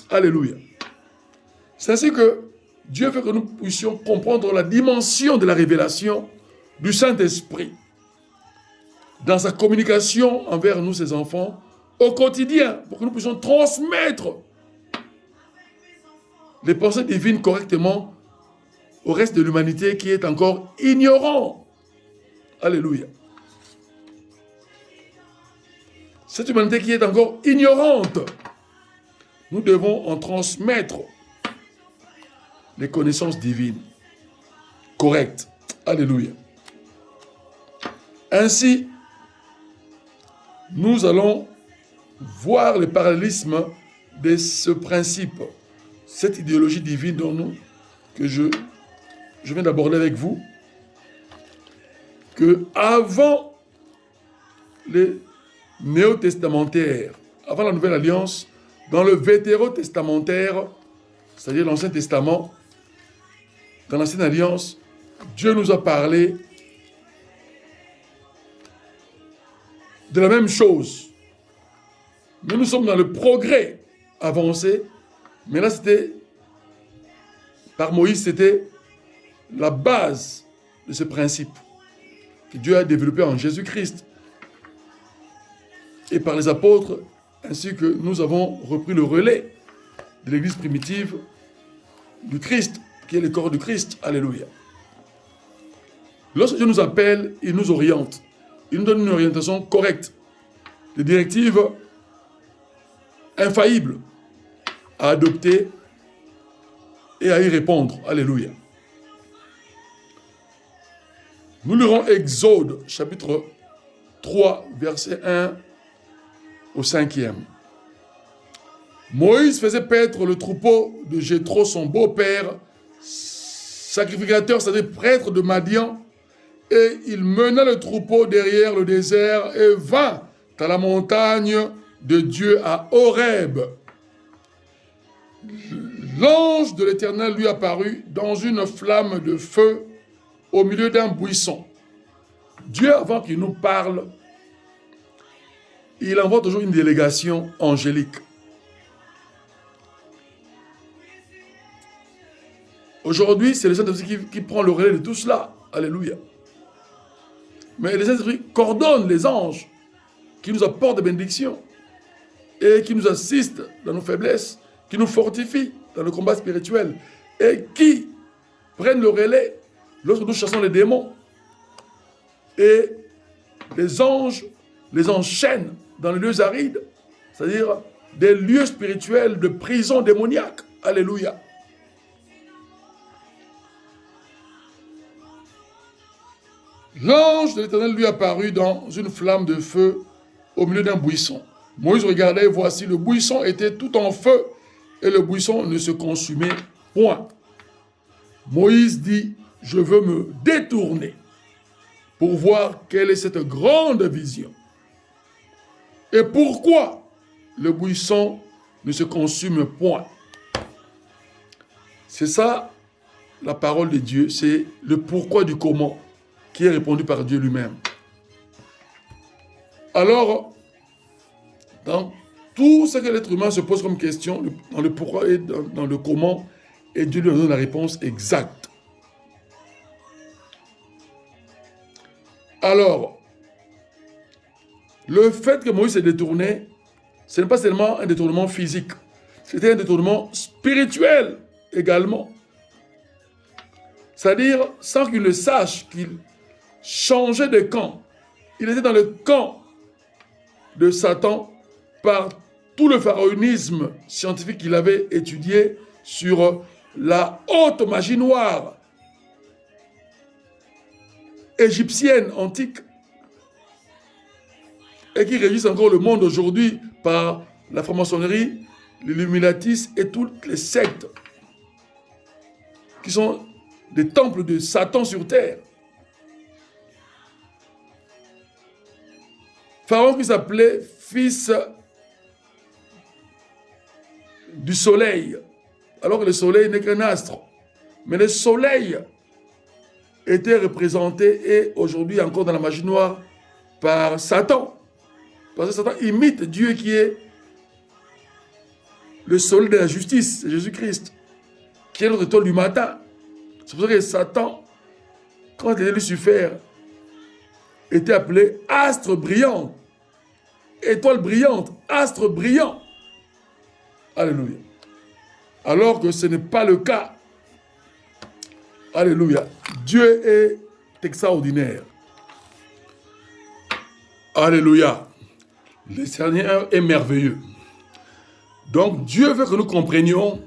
Alléluia. C'est ainsi que Dieu veut que nous puissions comprendre la dimension de la révélation du Saint-Esprit dans sa communication envers nous, ses enfants, au quotidien, pour que nous puissions transmettre les pensées divines correctement au reste de l'humanité qui est encore ignorant. Alléluia. Cette humanité qui est encore ignorante nous devons en transmettre les connaissances divines correctes. Alléluia. Ainsi, nous allons voir le parallélisme de ce principe, cette idéologie divine dont nous, que je viens d'aborder avec vous, que avant les néo-testamentaires, avant la Nouvelle Alliance, dans le vétérotestamentaire, c'est-à-dire l'Ancien Testament, dans l'Ancienne Alliance, Dieu nous a parlé de la même chose. Mais nous sommes dans le progrès avancé. Mais là, c'était, par Moïse, c'était la base de ce principe que Dieu a développé en Jésus-Christ. Et par les apôtres, ainsi que nous avons repris le relais de l'Église primitive du Christ, qui est le corps du Christ. Alléluia. Lorsque Dieu nous appelle, il nous oriente. Il nous donne une orientation correcte, des directives infaillibles à adopter et à y répondre. Alléluia. Nous lirons Exode, chapitre 3, verset 1 au 5e. Moïse faisait paître le troupeau de Jéthro, son beau-père, sacrificateur, c'est-à-dire prêtre de Madian, et il mena le troupeau derrière le désert et vint à la montagne de Dieu à Horeb. L'ange de l'Éternel lui apparut dans une flamme de feu au milieu d'un buisson. Dieu, avant qu'il nous parle, il envoie toujours une délégation angélique. Aujourd'hui, c'est le Saint-Esprit qui prend le relais de tout cela. Alléluia. Mais le Saint-Esprit coordonne les anges qui nous apportent des bénédictions et qui nous assistent dans nos faiblesses, qui nous fortifient dans le combat spirituel et qui prennent le relais lorsque nous chassons les démons. Et les anges les enchaînent dans les lieux arides, c'est-à-dire des lieux spirituels de prison démoniaque. Alléluia. L'ange de l'Éternel lui apparut dans une flamme de feu au milieu d'un buisson. Moïse regardait et voici, le buisson était tout en feu et le buisson ne se consumait point. Moïse dit, je veux me détourner pour voir quelle est cette grande vision. Et pourquoi le buisson ne se consume point. C'est ça la parole de Dieu, c'est le pourquoi du comment qui est répondu par Dieu lui-même. Alors, dans tout ce que l'être humain se pose comme question, dans le pourquoi et dans le comment, et Dieu lui donne la réponse exacte. Alors, le fait que Moïse s'est détourné, ce n'est pas seulement un détournement physique, c'était un détournement spirituel également. C'est-à-dire, sans qu'il le sache, qu'il changeait de camp. Il était dans le camp de Satan par tout le pharaonisme scientifique qu'il avait étudié sur la haute magie noire égyptienne antique et qui régisse encore le monde aujourd'hui par la franc-maçonnerie, l'illuminatisme et toutes les sectes qui sont des temples de Satan sur terre. Pharaon qui s'appelait fils du soleil, alors que le soleil n'est qu'un astre. Mais le soleil était représenté et aujourd'hui encore dans la magie noire par Satan. Parce que Satan imite Dieu qui est le soleil de la justice, c'est Jésus-Christ, qui est notre étoile du matin. C'est pour ça que Satan, quand il était Lucifer, était appelé astre brillant, étoile brillante, astre brillant. Alléluia. Alors que ce n'est pas le cas. Alléluia. Dieu est extraordinaire. Alléluia. Le Seigneur est merveilleux. Donc Dieu veut que nous comprenions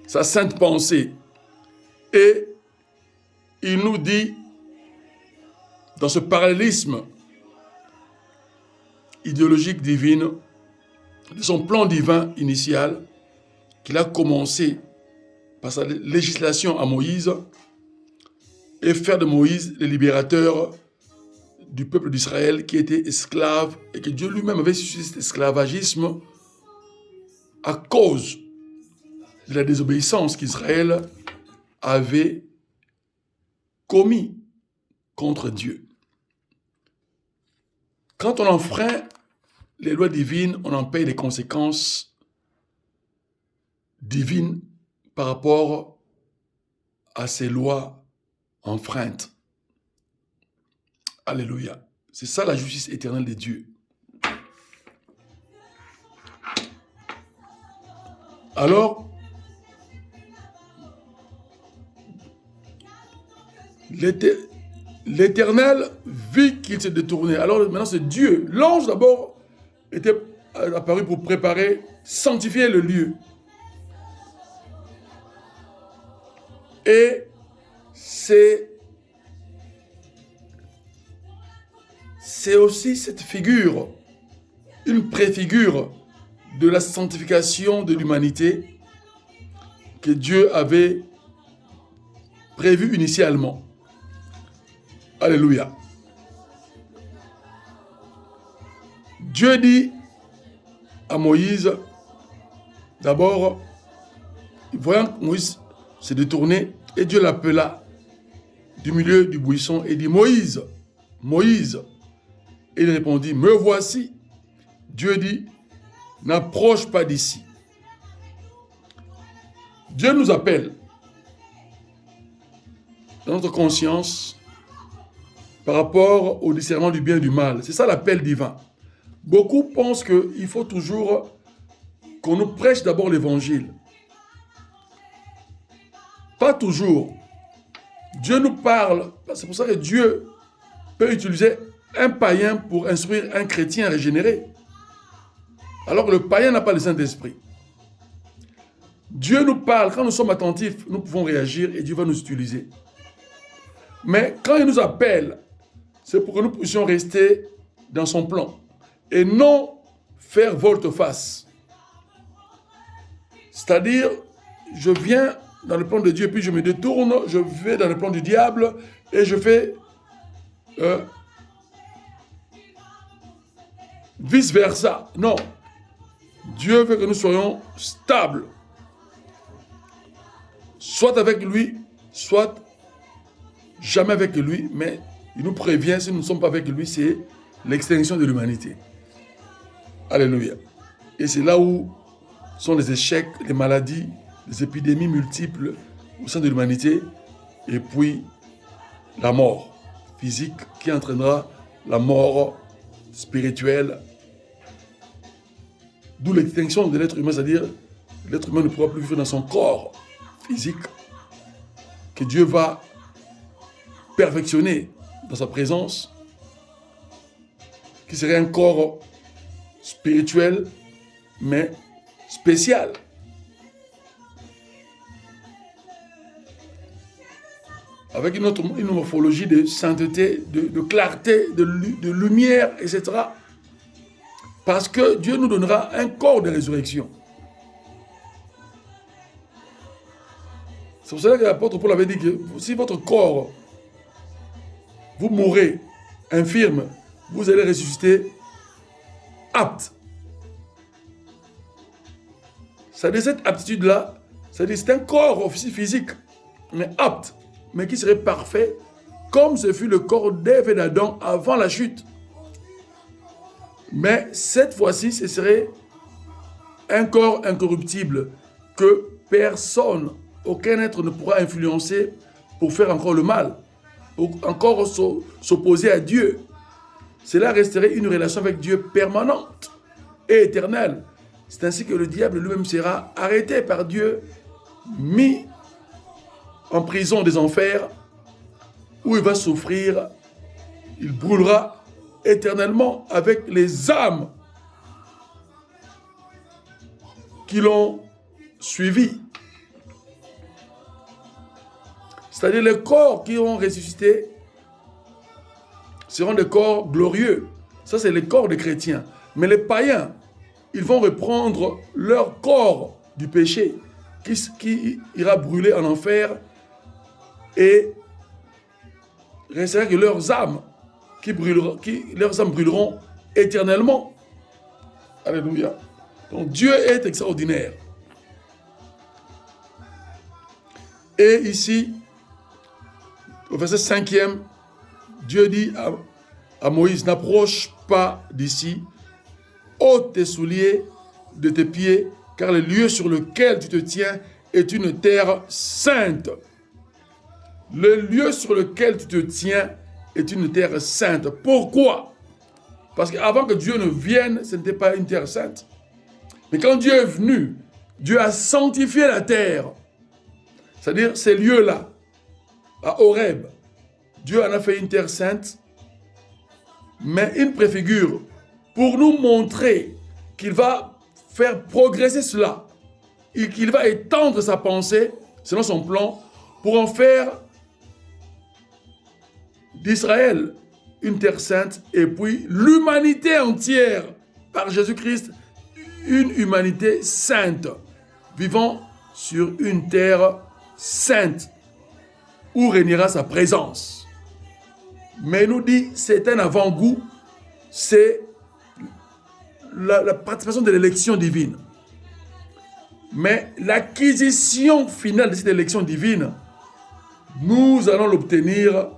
sa sainte pensée. Et il nous dit, dans ce parallélisme idéologique divine, de son plan divin initial, qu'il a commencé par sa législation à Moïse, et faire de Moïse le libérateur du peuple d'Israël qui était esclave, et que Dieu lui-même avait suscité cet esclavagisme à cause de la désobéissance qu'Israël avait commis contre Dieu. Quand on enfreint les lois divines, on en paye les conséquences divines par rapport à ces lois enfreintes. Alléluia. C'est ça la justice éternelle de Dieu. Alors, l'Éternel vit qu'il s'est détourné. Alors maintenant c'est Dieu. L'ange d'abord était apparu pour préparer, sanctifier le lieu. Et c'est aussi cette figure, une préfigure de la sanctification de l'humanité que Dieu avait prévue initialement. Alléluia. Dieu dit à Moïse, d'abord, voyant que Moïse s'est détourné, et Dieu l'appela du milieu du buisson et dit, Moïse, Moïse. Et il répondit, me voici. Dieu dit, n'approche pas d'ici. Dieu nous appelle dans notre conscience par rapport au discernement du bien et du mal. C'est ça l'appel divin. Beaucoup pensent qu'il faut toujours qu'on nous prêche d'abord l'évangile. Pas toujours. Dieu nous parle. C'est pour ça que Dieu peut utiliser un païen pour instruire un chrétien régénéré. Alors que le païen n'a pas le Saint-Esprit. Dieu nous parle. Quand nous sommes attentifs, nous pouvons réagir et Dieu va nous utiliser. Mais quand il nous appelle, c'est pour que nous puissions rester dans son plan et non faire volte-face. C'est-à-dire, je viens dans le plan de Dieu, puis je me détourne, je vais dans le plan du diable et je fais vice-versa. Non. Dieu veut que nous soyons stables. Soit avec lui, soit jamais avec lui, mais il nous prévient, si nous ne sommes pas avec lui, c'est l'extinction de l'humanité. Alléluia. Et c'est là où sont les échecs, les maladies, les épidémies multiples au sein de l'humanité, et puis la mort physique qui entraînera la mort spirituelle. D'où l'extinction de l'être humain, c'est-à-dire l'être humain ne pourra plus vivre dans son corps physique que Dieu va perfectionner dans sa présence, qui serait un corps spirituel, mais spécial. Avec une morphologie de sainteté, de clarté, de lumière, etc. Parce que Dieu nous donnera un corps de résurrection. C'est pour cela que l'apôtre Paul avait dit que si votre corps, vous mourrez infirme, vous allez ressusciter apte. C'est-à-dire cette aptitude-là, c'est un corps aussi physique, mais apte, mais qui serait parfait, comme ce fut le corps d'Ève et d'Adam avant la chute. Mais cette fois-ci, ce serait un corps incorruptible que personne, aucun être ne pourra influencer pour faire encore le mal, ou encore s'opposer à Dieu. Cela resterait une relation avec Dieu permanente et éternelle. C'est ainsi que le diable lui-même sera arrêté par Dieu, mis en prison des enfers, où il va souffrir, il brûlera éternellement avec les âmes qui l'ont suivi. C'est-à-dire les corps qui ont ressuscité seront des corps glorieux. Ça, c'est les corps des chrétiens. Mais les païens, ils vont reprendre leur corps du péché qui ira brûler en enfer et restera que leurs âmes leurs âmes brûleront éternellement. Alléluia. Donc Dieu est extraordinaire. Et ici, au verset 5e, Dieu dit à Moïse, n'approche pas d'ici, ôte tes souliers de tes pieds, car le lieu sur lequel tu te tiens est une terre sainte. Le lieu sur lequel tu te tiens est une terre sainte. Pourquoi? Parce qu'avant que Dieu ne vienne, ce n'était pas une terre sainte. Mais quand Dieu est venu, Dieu a sanctifié la terre. C'est-à-dire ces lieux-là, à Horeb, Dieu en a fait une terre sainte, mais une préfigure pour nous montrer qu'il va faire progresser cela et qu'il va étendre sa pensée selon son plan pour en faire d'Israël une terre sainte et puis l'humanité entière par Jésus-Christ, une humanité sainte vivant sur une terre sainte où régnera sa présence. Mais il nous dit, c'est un avant-goût, c'est la participation de l'élection divine. Mais l'acquisition finale de cette élection divine, nous allons l'obtenir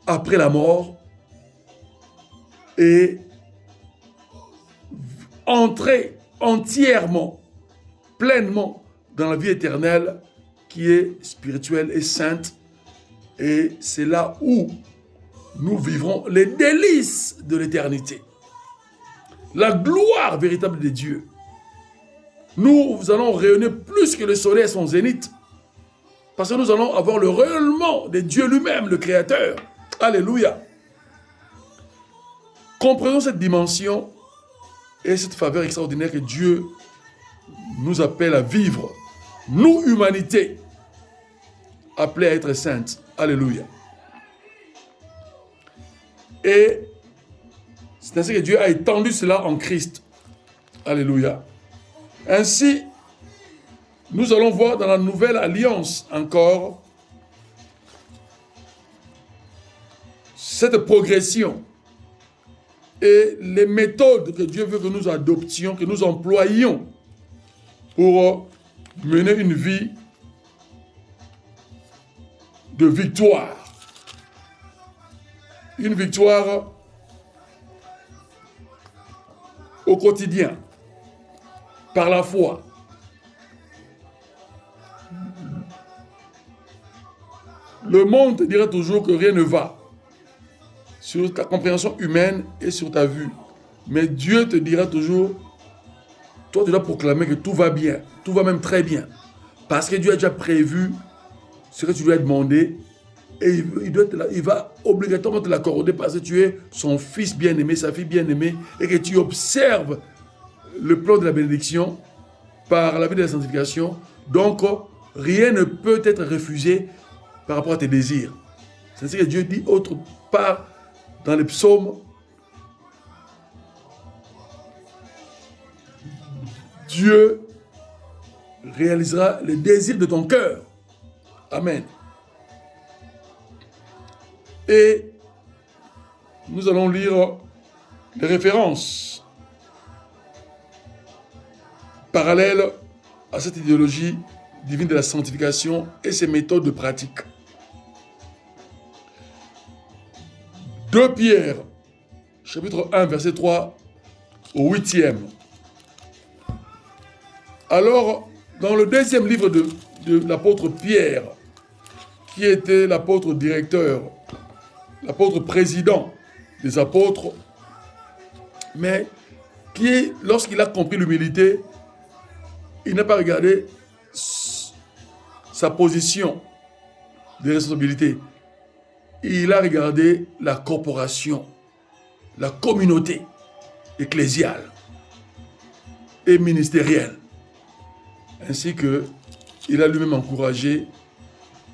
après la mort et entrer entièrement, pleinement dans la vie éternelle qui est spirituelle et sainte. Et c'est là où nous vivrons les délices de l'éternité. La gloire véritable de Dieu. Nous allons rayonner plus que le soleil à son zénith. Parce que nous allons avoir le rayonnement de Dieu lui-même, le Créateur. Alléluia. Comprenons cette dimension et cette faveur extraordinaire que Dieu nous appelle à vivre. Nous, humanité, appelés à être saintes. Alléluia. Et c'est ainsi que Dieu a étendu cela en Christ. Alléluia. Ainsi, nous allons voir dans la nouvelle alliance encore cette progression et les méthodes que Dieu veut que nous adoptions, que nous employions pour mener une vie de victoire. Une victoire au quotidien, par la foi. Le monde te dira toujours que rien ne va sur ta compréhension humaine et sur ta vue. Mais Dieu te dira toujours, toi tu dois proclamer que tout va bien, tout va même très bien. Parce que Dieu a déjà prévu ce que tu lui as demandé et il va obligatoirement te l'accorder parce que tu es son fils bien-aimé, sa fille bien-aimée et que tu observes le plan de la bénédiction par la vie de la sanctification. Donc, rien ne peut être refusé par rapport à tes désirs. C'est ce que Dieu dit autre part dans les psaumes. Dieu réalisera les désirs de ton cœur. Amen. Et nous allons lire les références parallèles à cette idéologie divine de la sanctification et ses méthodes de pratique. 2 Pierre, chapitre 1, verset 3 au 8e. Alors, dans le 2e livre de l'apôtre Pierre, qui était l'apôtre directeur, l'apôtre président des apôtres, mais qui, lorsqu'il a compris l'humilité, il n'a pas regardé sa position de responsabilité. Il a regardé la corporation, la communauté ecclésiale. et ministériel. Ainsi que il a lui-même encouragé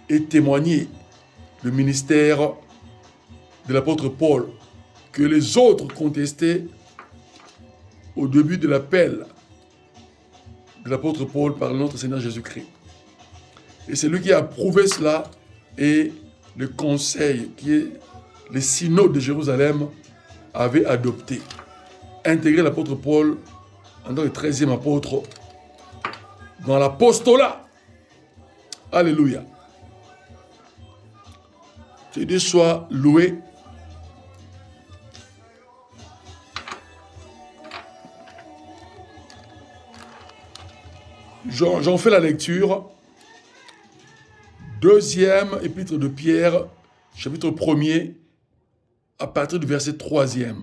et témoigné le ministère de l'apôtre Paul que les autres contestaient au début de l'appel de l'apôtre Paul par notre Seigneur Jésus-Christ. Et c'est lui qui a approuvé cela et le conseil qui est les synodes de Jérusalem avaient adopté. Intégrer l'apôtre Paul en tant que 13e apôtre dans l'apostolat. Alléluia. Que Dieu soit loué. J'en fais la lecture. Deuxième épître de Pierre, chapitre 1er, à partir du verset 3e.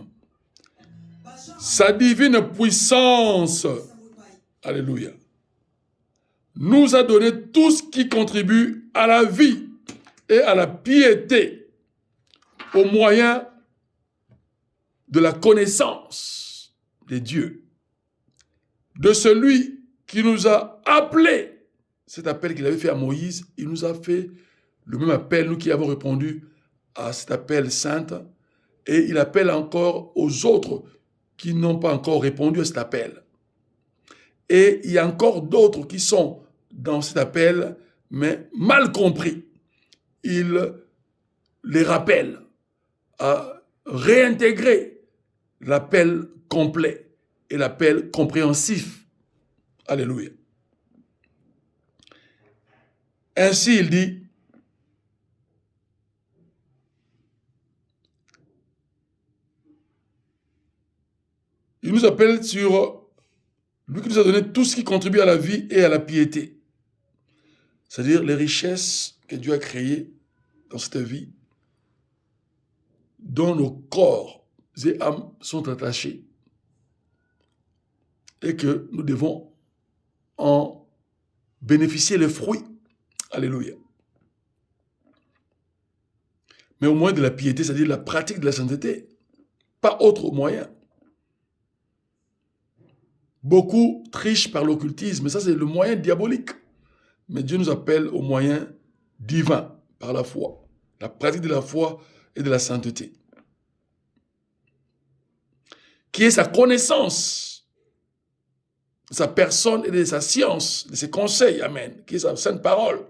Sa divine puissance, alléluia, nous a donné tout ce qui contribue à la vie et à la piété au moyen de la connaissance de Dieu, de celui qui nous a appelés. Cet appel qu'il avait fait à Moïse, il nous a fait le même appel, nous qui avons répondu à cet appel saint, et il appelle encore aux autres qui n'ont pas encore répondu à cet appel. Et il y a encore d'autres qui sont dans cet appel, mais mal compris. Il les rappelle à réintégrer l'appel complet et l'appel compréhensif. Alléluia. Ainsi, il dit, il nous appelle sur lui qui nous a donné tout ce qui contribue à la vie et à la piété. C'est-à-dire les richesses que Dieu a créées dans cette vie, dont nos corps et âmes sont attachés et que nous devons en bénéficier les fruits. Alléluia. Mais au moyen de la piété, c'est-à-dire la pratique de la sainteté, pas autre moyen. Beaucoup trichent par l'occultisme, mais ça c'est le moyen diabolique. Mais Dieu nous appelle au moyen divin, par la foi. La pratique de la foi et de la sainteté. Qui est sa connaissance, de sa personne et de sa science, de ses conseils, amen, qui est sa sainte parole.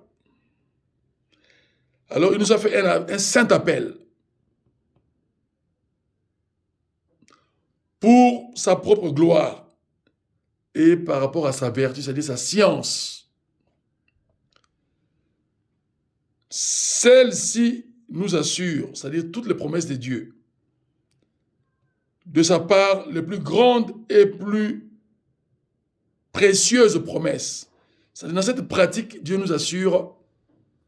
Alors il nous a fait un saint appel pour sa propre gloire et par rapport à sa vertu, c'est-à-dire sa science. Celle-ci nous assure, c'est-à-dire toutes les promesses de Dieu, de sa part, les plus grandes et plus précieuses promesses. C'est-à-dire dans cette pratique, Dieu nous assure,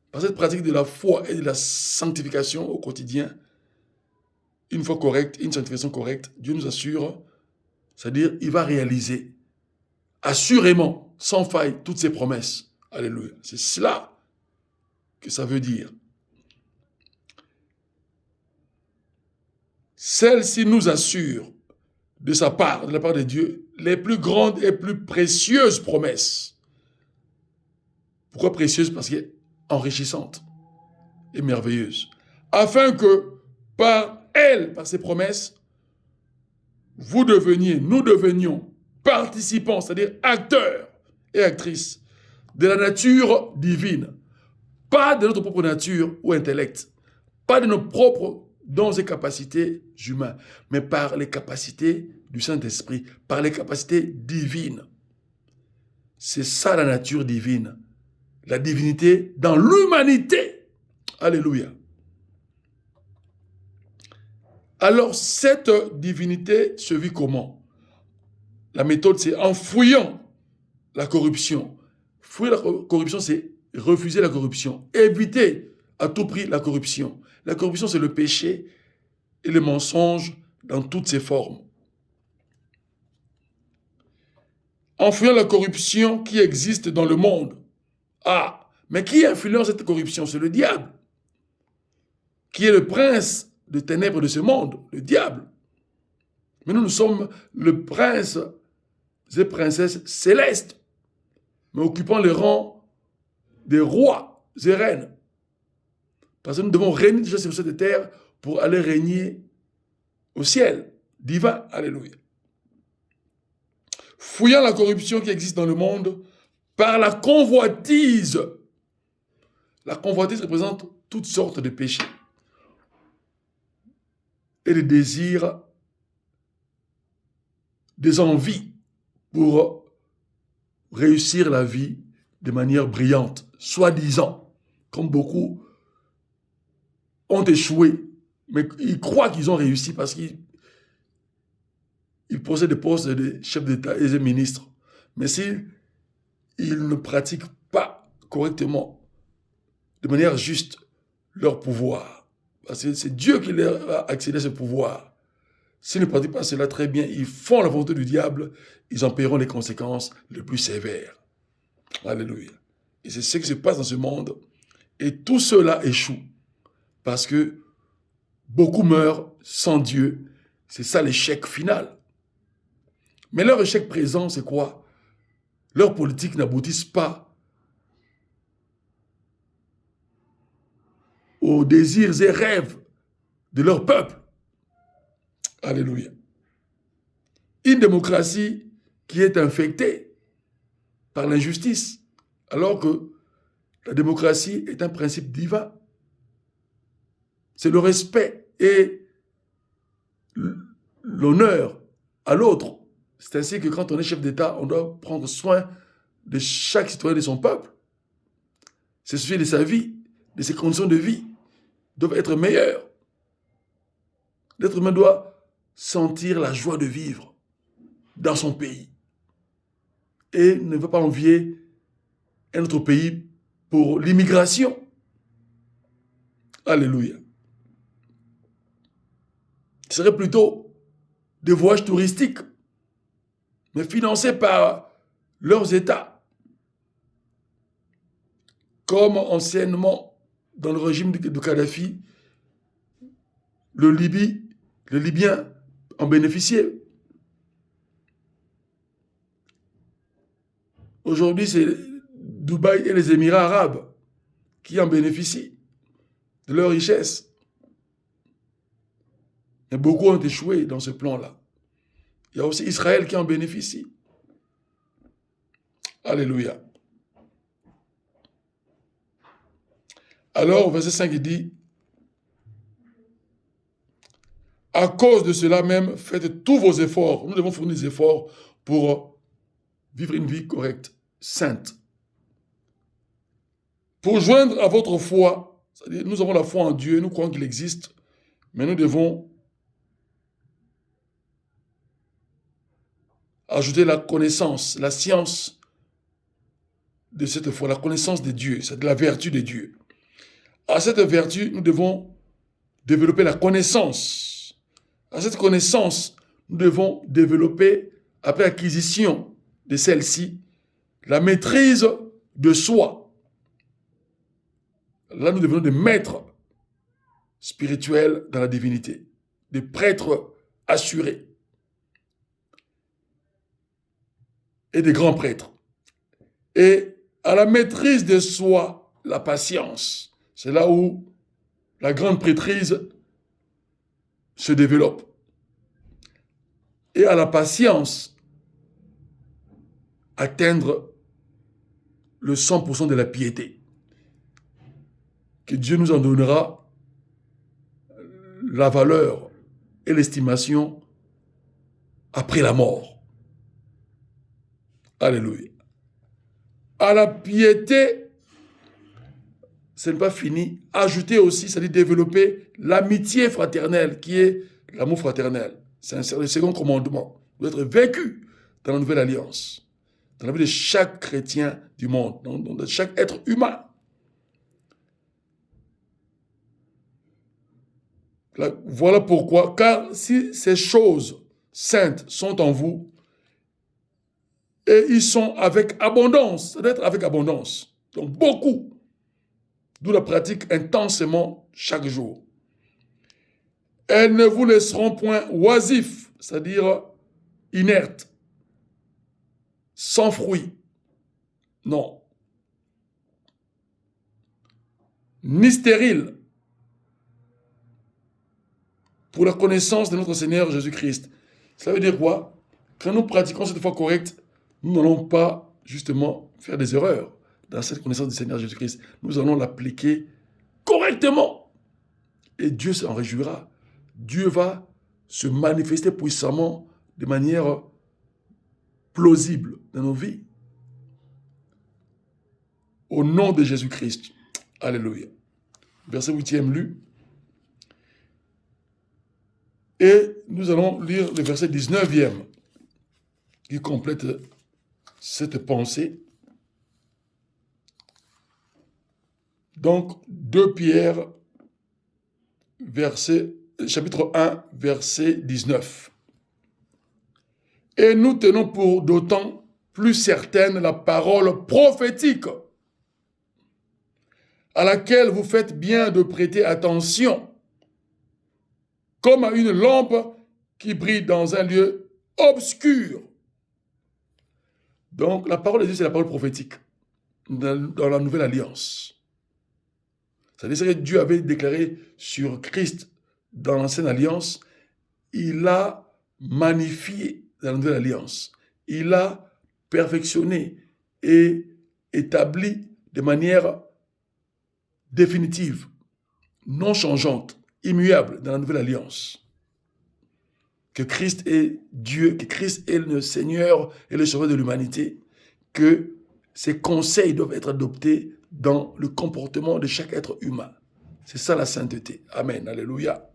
par cette pratique de la foi et de la sanctification au quotidien, une foi correcte, une sanctification correcte, Dieu nous assure, c'est-à-dire il va réaliser assurément, sans faille, toutes ses promesses. Alléluia. C'est cela que ça veut dire. Celle-ci nous assure de sa part, de la part de Dieu, les plus grandes et plus précieuses promesses. Pourquoi précieuses? Parce qu'elle est enrichissante et merveilleuse. Afin que par elle, par ses promesses, nous devenions participants, c'est-à-dire acteurs et actrices de la nature divine. Pas de notre propre nature ou intellect, pas de nos propres dons et capacités humains, mais par les capacités du Saint-Esprit, par les capacités divines. C'est ça la nature divine. La divinité dans l'humanité. Alléluia. Alors, cette divinité se vit comment? La méthode, c'est en fouillant la corruption. Fouiller la corruption, c'est refuser la corruption. Éviter à tout prix la corruption. La corruption, c'est le péché et le mensonge dans toutes ses formes. En fouillant la corruption qui existe dans le monde. Ah, mais qui influence cette corruption? C'est le diable, qui est le prince des ténèbres de ce monde, le diable. Mais nous sommes le prince et princesses célestes, mais occupant les rangs des rois et reines. Parce que nous devons régner déjà sur cette terre pour aller régner au ciel divin. Alléluia. Fouillant la corruption qui existe dans le monde par la convoitise. La convoitise représente toutes sortes de péchés et des désirs, des envies pour réussir la vie de manière brillante, soi-disant, comme beaucoup ont échoué, mais ils croient qu'ils ont réussi parce qu'ils possèdent des postes de chefs d'État et de ministres. Mais s'ils ne pratiquent pas correctement, de manière juste, leur pouvoir, parce que c'est Dieu qui leur a accédé à ce pouvoir, s'ils ne pratiquent pas cela très bien, ils font la volonté du diable, ils en paieront les conséquences les plus sévères. Alléluia. Et c'est ce qui se passe dans ce monde. Et tout cela échoue. Parce que beaucoup meurent sans Dieu. C'est ça l'échec final. Mais leur échec présent, c'est quoi? Leurs politiques n'aboutissent pas aux désirs et rêves de leur peuple. Alléluia. Une démocratie qui est infectée par l'injustice, alors que la démocratie est un principe divin. C'est le respect et l'honneur à l'autre. C'est ainsi que quand on est chef d'État, on doit prendre soin de chaque citoyen de son peuple. C'est soucier de sa vie, de ses conditions de vie, doivent être meilleures. L'être humain doit sentir la joie de vivre dans son pays et ne veut pas envier un autre pays pour l'immigration. Alléluia. Ce serait plutôt des voyages touristiques, mais financés par leurs États, comme anciennement dans le régime de Kadhafi, les Libyens en bénéficiaient. Aujourd'hui, c'est Dubaï et les Émirats arabes qui en bénéficient de leur richesse. Et beaucoup ont échoué dans ce plan-là. Il y a aussi Israël qui en bénéficie. Alléluia. Alors, verset 5, il dit, à cause de cela même, faites tous vos efforts. Nous devons fournir des efforts pour vivre une vie correcte, sainte. Pour joindre à votre foi, c'est-à-dire nous avons la foi en Dieu, nous croyons qu'il existe, mais nous devons ajouter la connaissance, la science de cette foi, la connaissance de Dieu, c'est de la vertu de Dieu. À cette vertu, nous devons développer la connaissance. À cette connaissance, nous devons développer, après acquisition de celle-ci, la maîtrise de soi. Là, nous devenons des maîtres spirituels dans la divinité, des prêtres assurés et des grands prêtres. Et à la maîtrise de soi, la patience. C'est là où la grande prêtrise se développe. Et à la patience, atteindre le 100% de la piété. Que Dieu nous en donnera la valeur et l'estimation après la mort. Alléluia. À la piété, ce n'est pas fini. Ajouter aussi, c'est-à-dire développer l'amitié fraternelle, qui est l'amour fraternel. C'est le second commandement. Il doit être vécu dans la nouvelle alliance, dans la vie de chaque chrétien du monde, de chaque être humain. Là, voilà pourquoi, car si ces choses saintes sont en vous, et ils sont avec abondance, ça doit être avec abondance, donc beaucoup, d'où la pratique intensément chaque jour. Elles ne vous laisseront point oisifs, c'est-à-dire inertes, sans fruit. Non. Ni stérile. Pour la connaissance de notre Seigneur Jésus-Christ. Ça veut dire quoi? Quand nous pratiquons cette foi correcte, nous n'allons pas justement faire des erreurs dans cette connaissance du Seigneur Jésus-Christ. Nous allons l'appliquer correctement. Et Dieu s'en réjouira. Dieu va se manifester puissamment de manière plausible dans nos vies. Au nom de Jésus-Christ. Alléluia. Verset 8e lu. Et nous allons lire le verset 19e qui complète cette pensée. Donc, 2 Pierre, chapitre 1, verset 19. Et nous tenons pour d'autant plus certaine la parole prophétique à laquelle vous faites bien de prêter attention, comme à une lampe qui brille dans un lieu obscur. Donc, la parole de Dieu, c'est la parole prophétique dans la Nouvelle Alliance. C'est-à-dire que Dieu avait déclaré sur Christ dans l'Ancienne Alliance, il a magnifié dans la Nouvelle Alliance. Il a perfectionné et établi de manière définitive, non changeante, immuable dans la Nouvelle Alliance. Que Christ est Dieu, que Christ est le Seigneur et le Sauveur de l'humanité, que ses conseils doivent être adoptés dans le comportement de chaque être humain. C'est ça la sainteté. Amen. Alléluia.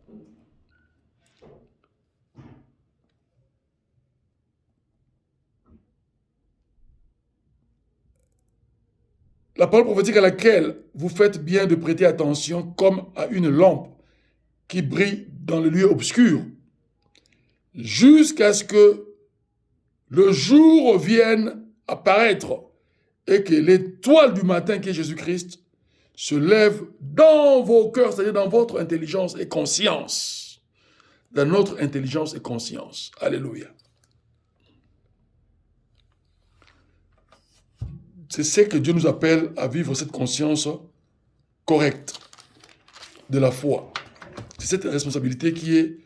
La parole prophétique à laquelle vous faites bien de prêter attention comme à une lampe qui brille dans le lieu obscur, jusqu'à ce que le jour vienne apparaître et que l'étoile du matin qui est Jésus-Christ se lève dans vos cœurs, c'est-à-dire dans votre intelligence et conscience. Dans notre intelligence et conscience. Alléluia. C'est ce que Dieu nous appelle à vivre cette conscience correcte de la foi. C'est cette responsabilité qui est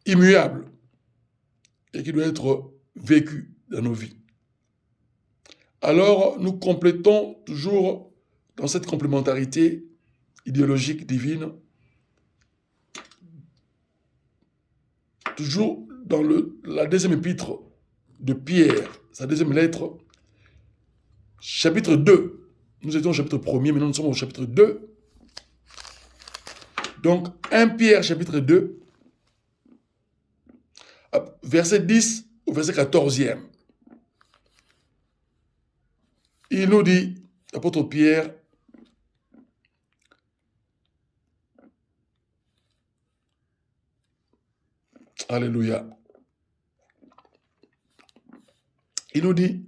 immuable et qui doit être vécue dans nos vies. Alors, nous complétons toujours dans cette complémentarité idéologique divine, toujours dans la deuxième épître de Pierre, sa deuxième lettre, chapitre 2. Nous étions au chapitre 1er, maintenant nous sommes au chapitre 2. Donc, 1 Pierre, chapitre 2, verset 10 au verset 14e. Il nous dit, l'apôtre Pierre, alléluia, il nous dit,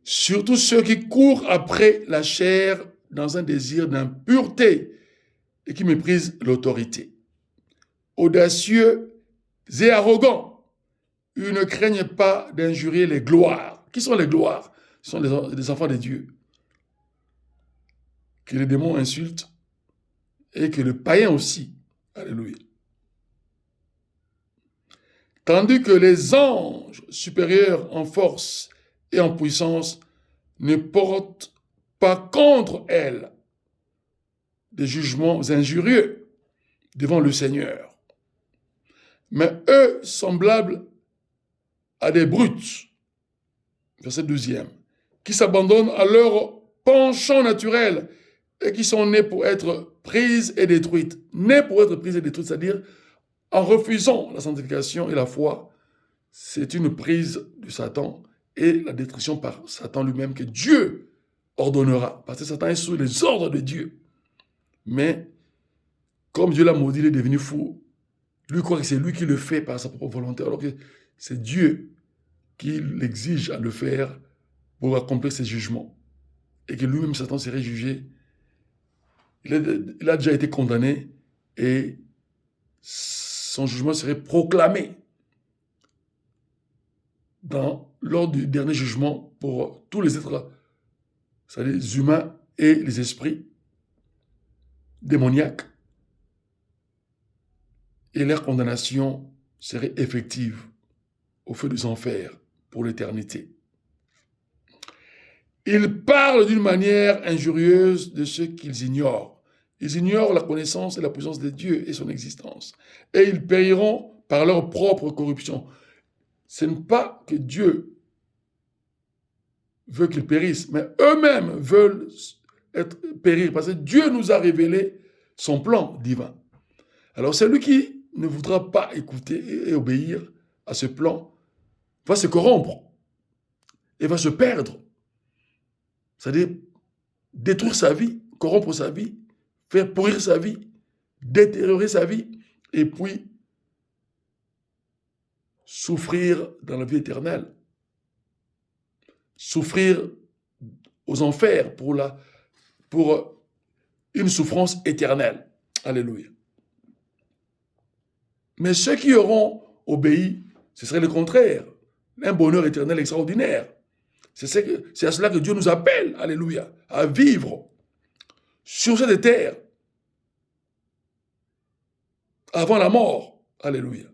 surtout ceux qui courent après la chair dans un désir d'impureté et qui méprisent l'autorité. Audacieux et arrogants, ils ne craignent pas d'injurier les gloires. Qui sont les gloires? Ce sont des enfants de Dieu. Que les démons insultent et que le païen aussi. Alléluia. Tandis que les anges supérieurs en force et en puissance ne portent pas contre elles des jugements injurieux devant le Seigneur. Mais eux, semblables à des brutes, verset 12e, qui s'abandonnent à leur penchant naturel et qui sont nés pour être prises et détruites. Nés pour être prises et détruites, c'est-à-dire en refusant la sanctification et la foi, c'est une prise de Satan et la destruction par Satan lui-même que Dieu ordonnera. Parce que Satan est sous les ordres de Dieu. Mais comme Dieu l'a maudit, il est devenu fou. Lui croit que c'est lui qui le fait par sa propre volonté, alors que c'est Dieu qui l'exige à le faire pour accomplir ses jugements. Et que lui-même, Satan, serait jugé. Il a déjà été condamné et son jugement serait proclamé lors du dernier jugement pour tous les êtres, c'est-à-dire les humains et les esprits démoniaques. Et leur condamnation serait effective au feu des enfers pour l'éternité. Ils parlent d'une manière injurieuse de ceux qu'ils ignorent. Ils ignorent la connaissance et la puissance de Dieu et son existence. Et ils périront par leur propre corruption. Ce n'est pas que Dieu veut qu'ils périssent, mais eux-mêmes veulent périr, parce que Dieu nous a révélé son plan divin. Alors celui qui ne voudra pas écouter et obéir à ce plan va se corrompre et va se perdre. C'est-à-dire détruire sa vie, corrompre sa vie, faire pourrir sa vie, détériorer sa vie, et puis souffrir dans la vie éternelle. Souffrir aux enfers pour une souffrance éternelle. Alléluia. Mais ceux qui auront obéi, ce serait le contraire. Un bonheur éternel extraordinaire. C'est à cela que Dieu nous appelle, alléluia, à vivre sur cette terre avant la mort. Alléluia.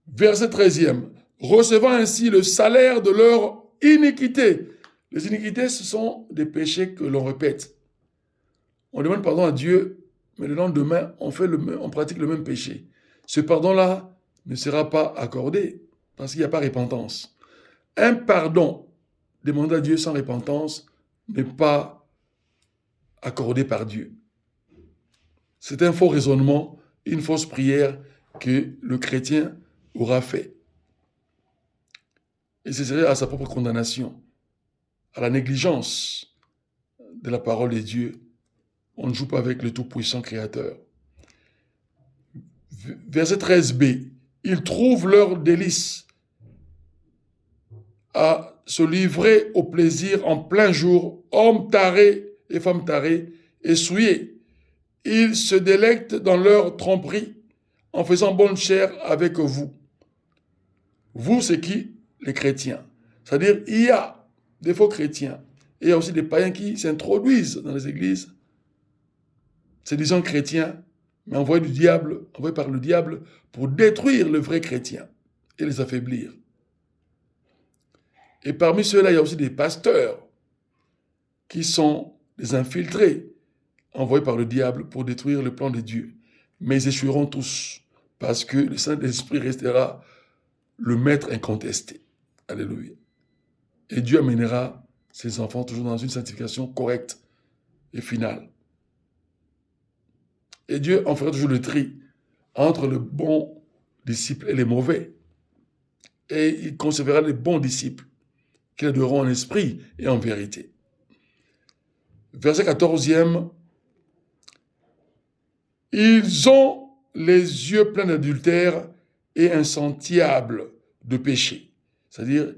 Verset 13e. Recevant ainsi le salaire de leur iniquité. Les iniquités, ce sont des péchés que l'on répète. On demande pardon à Dieu, mais le lendemain, on pratique le même péché. Ce pardon-là ne sera pas accordé parce qu'il n'y a pas repentance. Un pardon demandé à Dieu sans repentance n'est pas accordé par Dieu. C'est un faux raisonnement, une fausse prière que le chrétien aura fait. Et ce serait à sa propre condamnation, à la négligence de la parole de Dieu. On ne joue pas avec le Tout-Puissant Créateur. Verset 13b. Ils trouvent leur délice à se livrer au plaisir en plein jour, hommes tarés et femmes tarées, et souillés. Ils se délectent dans leur tromperie en faisant bonne chère avec vous. Vous, c'est qui? Les chrétiens. C'est-à-dire, il y a des faux chrétiens et il y a aussi des païens qui s'introduisent dans les églises, se disant chrétiens, mais envoyés par le diable pour détruire le vrai chrétien et les affaiblir. Et parmi ceux-là, il y a aussi des pasteurs qui sont des infiltrés, envoyés par le diable pour détruire le plan de Dieu. Mais ils échoueront tous, parce que le Saint-Esprit restera le maître incontesté. Alléluia. Et Dieu amènera ses enfants toujours dans une sanctification correcte et finale. Et Dieu en fera toujours le tri entre le bon disciple et les mauvais. Et il conservera les bons disciples qui l'adoreront en esprit et en vérité. Verset 14e. Ils ont les yeux pleins d'adultère et insatiables de péché. C'est-à-dire,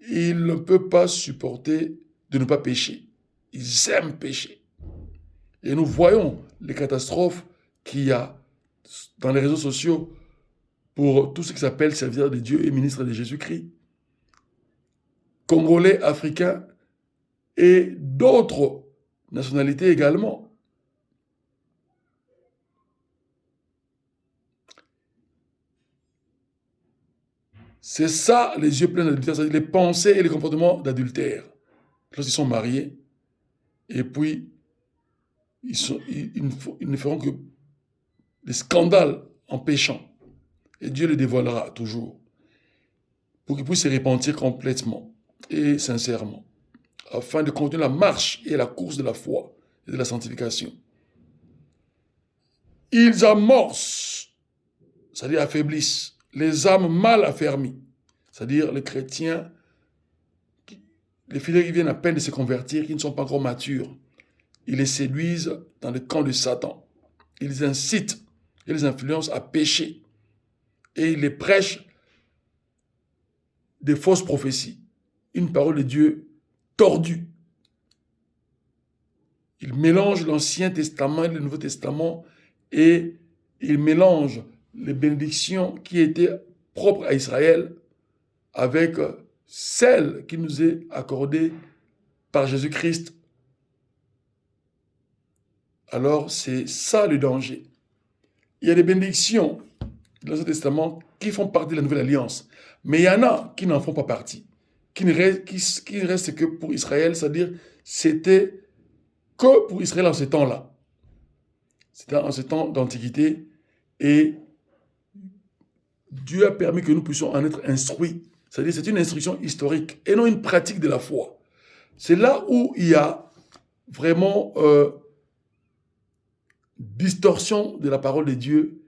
ils ne peuvent pas supporter de ne pas pécher. Ils aiment pécher. Et nous voyons les catastrophes qu'il y a dans les réseaux sociaux pour tout ce qui s'appelle serviteurs de Dieu et ministres de Jésus-Christ. Congolais, Africains et d'autres nationalités également. C'est ça, les yeux pleins d'adultère, c'est-à-dire les pensées et les comportements d'adultère. Lorsqu'ils sont mariés, et puis ils ne feront que des scandales en péchant. Et Dieu les dévoilera toujours, pour qu'ils puissent se repentir complètement et sincèrement, afin de continuer la marche et la course de la foi et de la sanctification. Ils amorcent, c'est-à-dire affaiblissent, les âmes mal affermies, c'est-à-dire les chrétiens, les fidèles qui viennent à peine de se convertir, qui ne sont pas encore matures. Ils les séduisent dans le camp de Satan. Ils les incitent et les influencent à pécher. Et ils les prêchent des fausses prophéties. Une parole de Dieu tordue. Ils mélangent l'Ancien Testament et le Nouveau Testament et ils mélangent les bénédictions qui étaient propre à Israël avec celle qui nous est accordée par Jésus-Christ, alors c'est ça le danger. Il y a des bénédictions dans l'Ancien Testament qui font partie de la Nouvelle Alliance, mais il y en a qui n'en font pas partie, qui ne restent que pour Israël, c'est-à-dire c'était que pour Israël en ce temps-là. C'était en ce temps d'Antiquité et Dieu a permis que nous puissions en être instruits. C'est-à-dire c'est une instruction historique et non une pratique de la foi. C'est là où il y a vraiment distorsion de la parole de Dieu,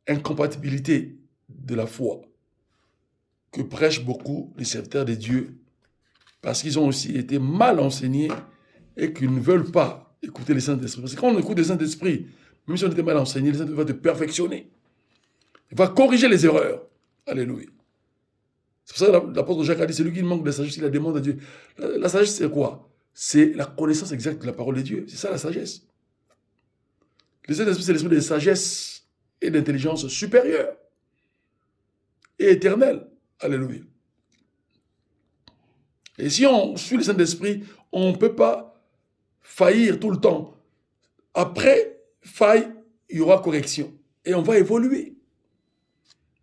incompatibilité de la foi, que prêchent beaucoup les serviteurs de Dieu, parce qu'ils ont aussi été mal enseignés et qu'ils ne veulent pas écouter les Saint-Esprit. Parce que quand on écoute les Saint-Esprit, même si on était mal enseigné, les Saint-Esprit va te perfectionner. Il va corriger les erreurs. Alléluia. C'est pour ça que l'apôtre Jacques a dit, celui qui manque de sagesse, il la demande à Dieu. La sagesse, c'est quoi? C'est la connaissance exacte de la parole de Dieu. C'est ça la sagesse. Le Saint-Esprit, c'est l'esprit de sagesse et d'intelligence supérieure et éternelle. Alléluia. Et si on suit le Saint-Esprit, on ne peut pas faillir tout le temps. Après faille, il y aura correction. Et on va évoluer.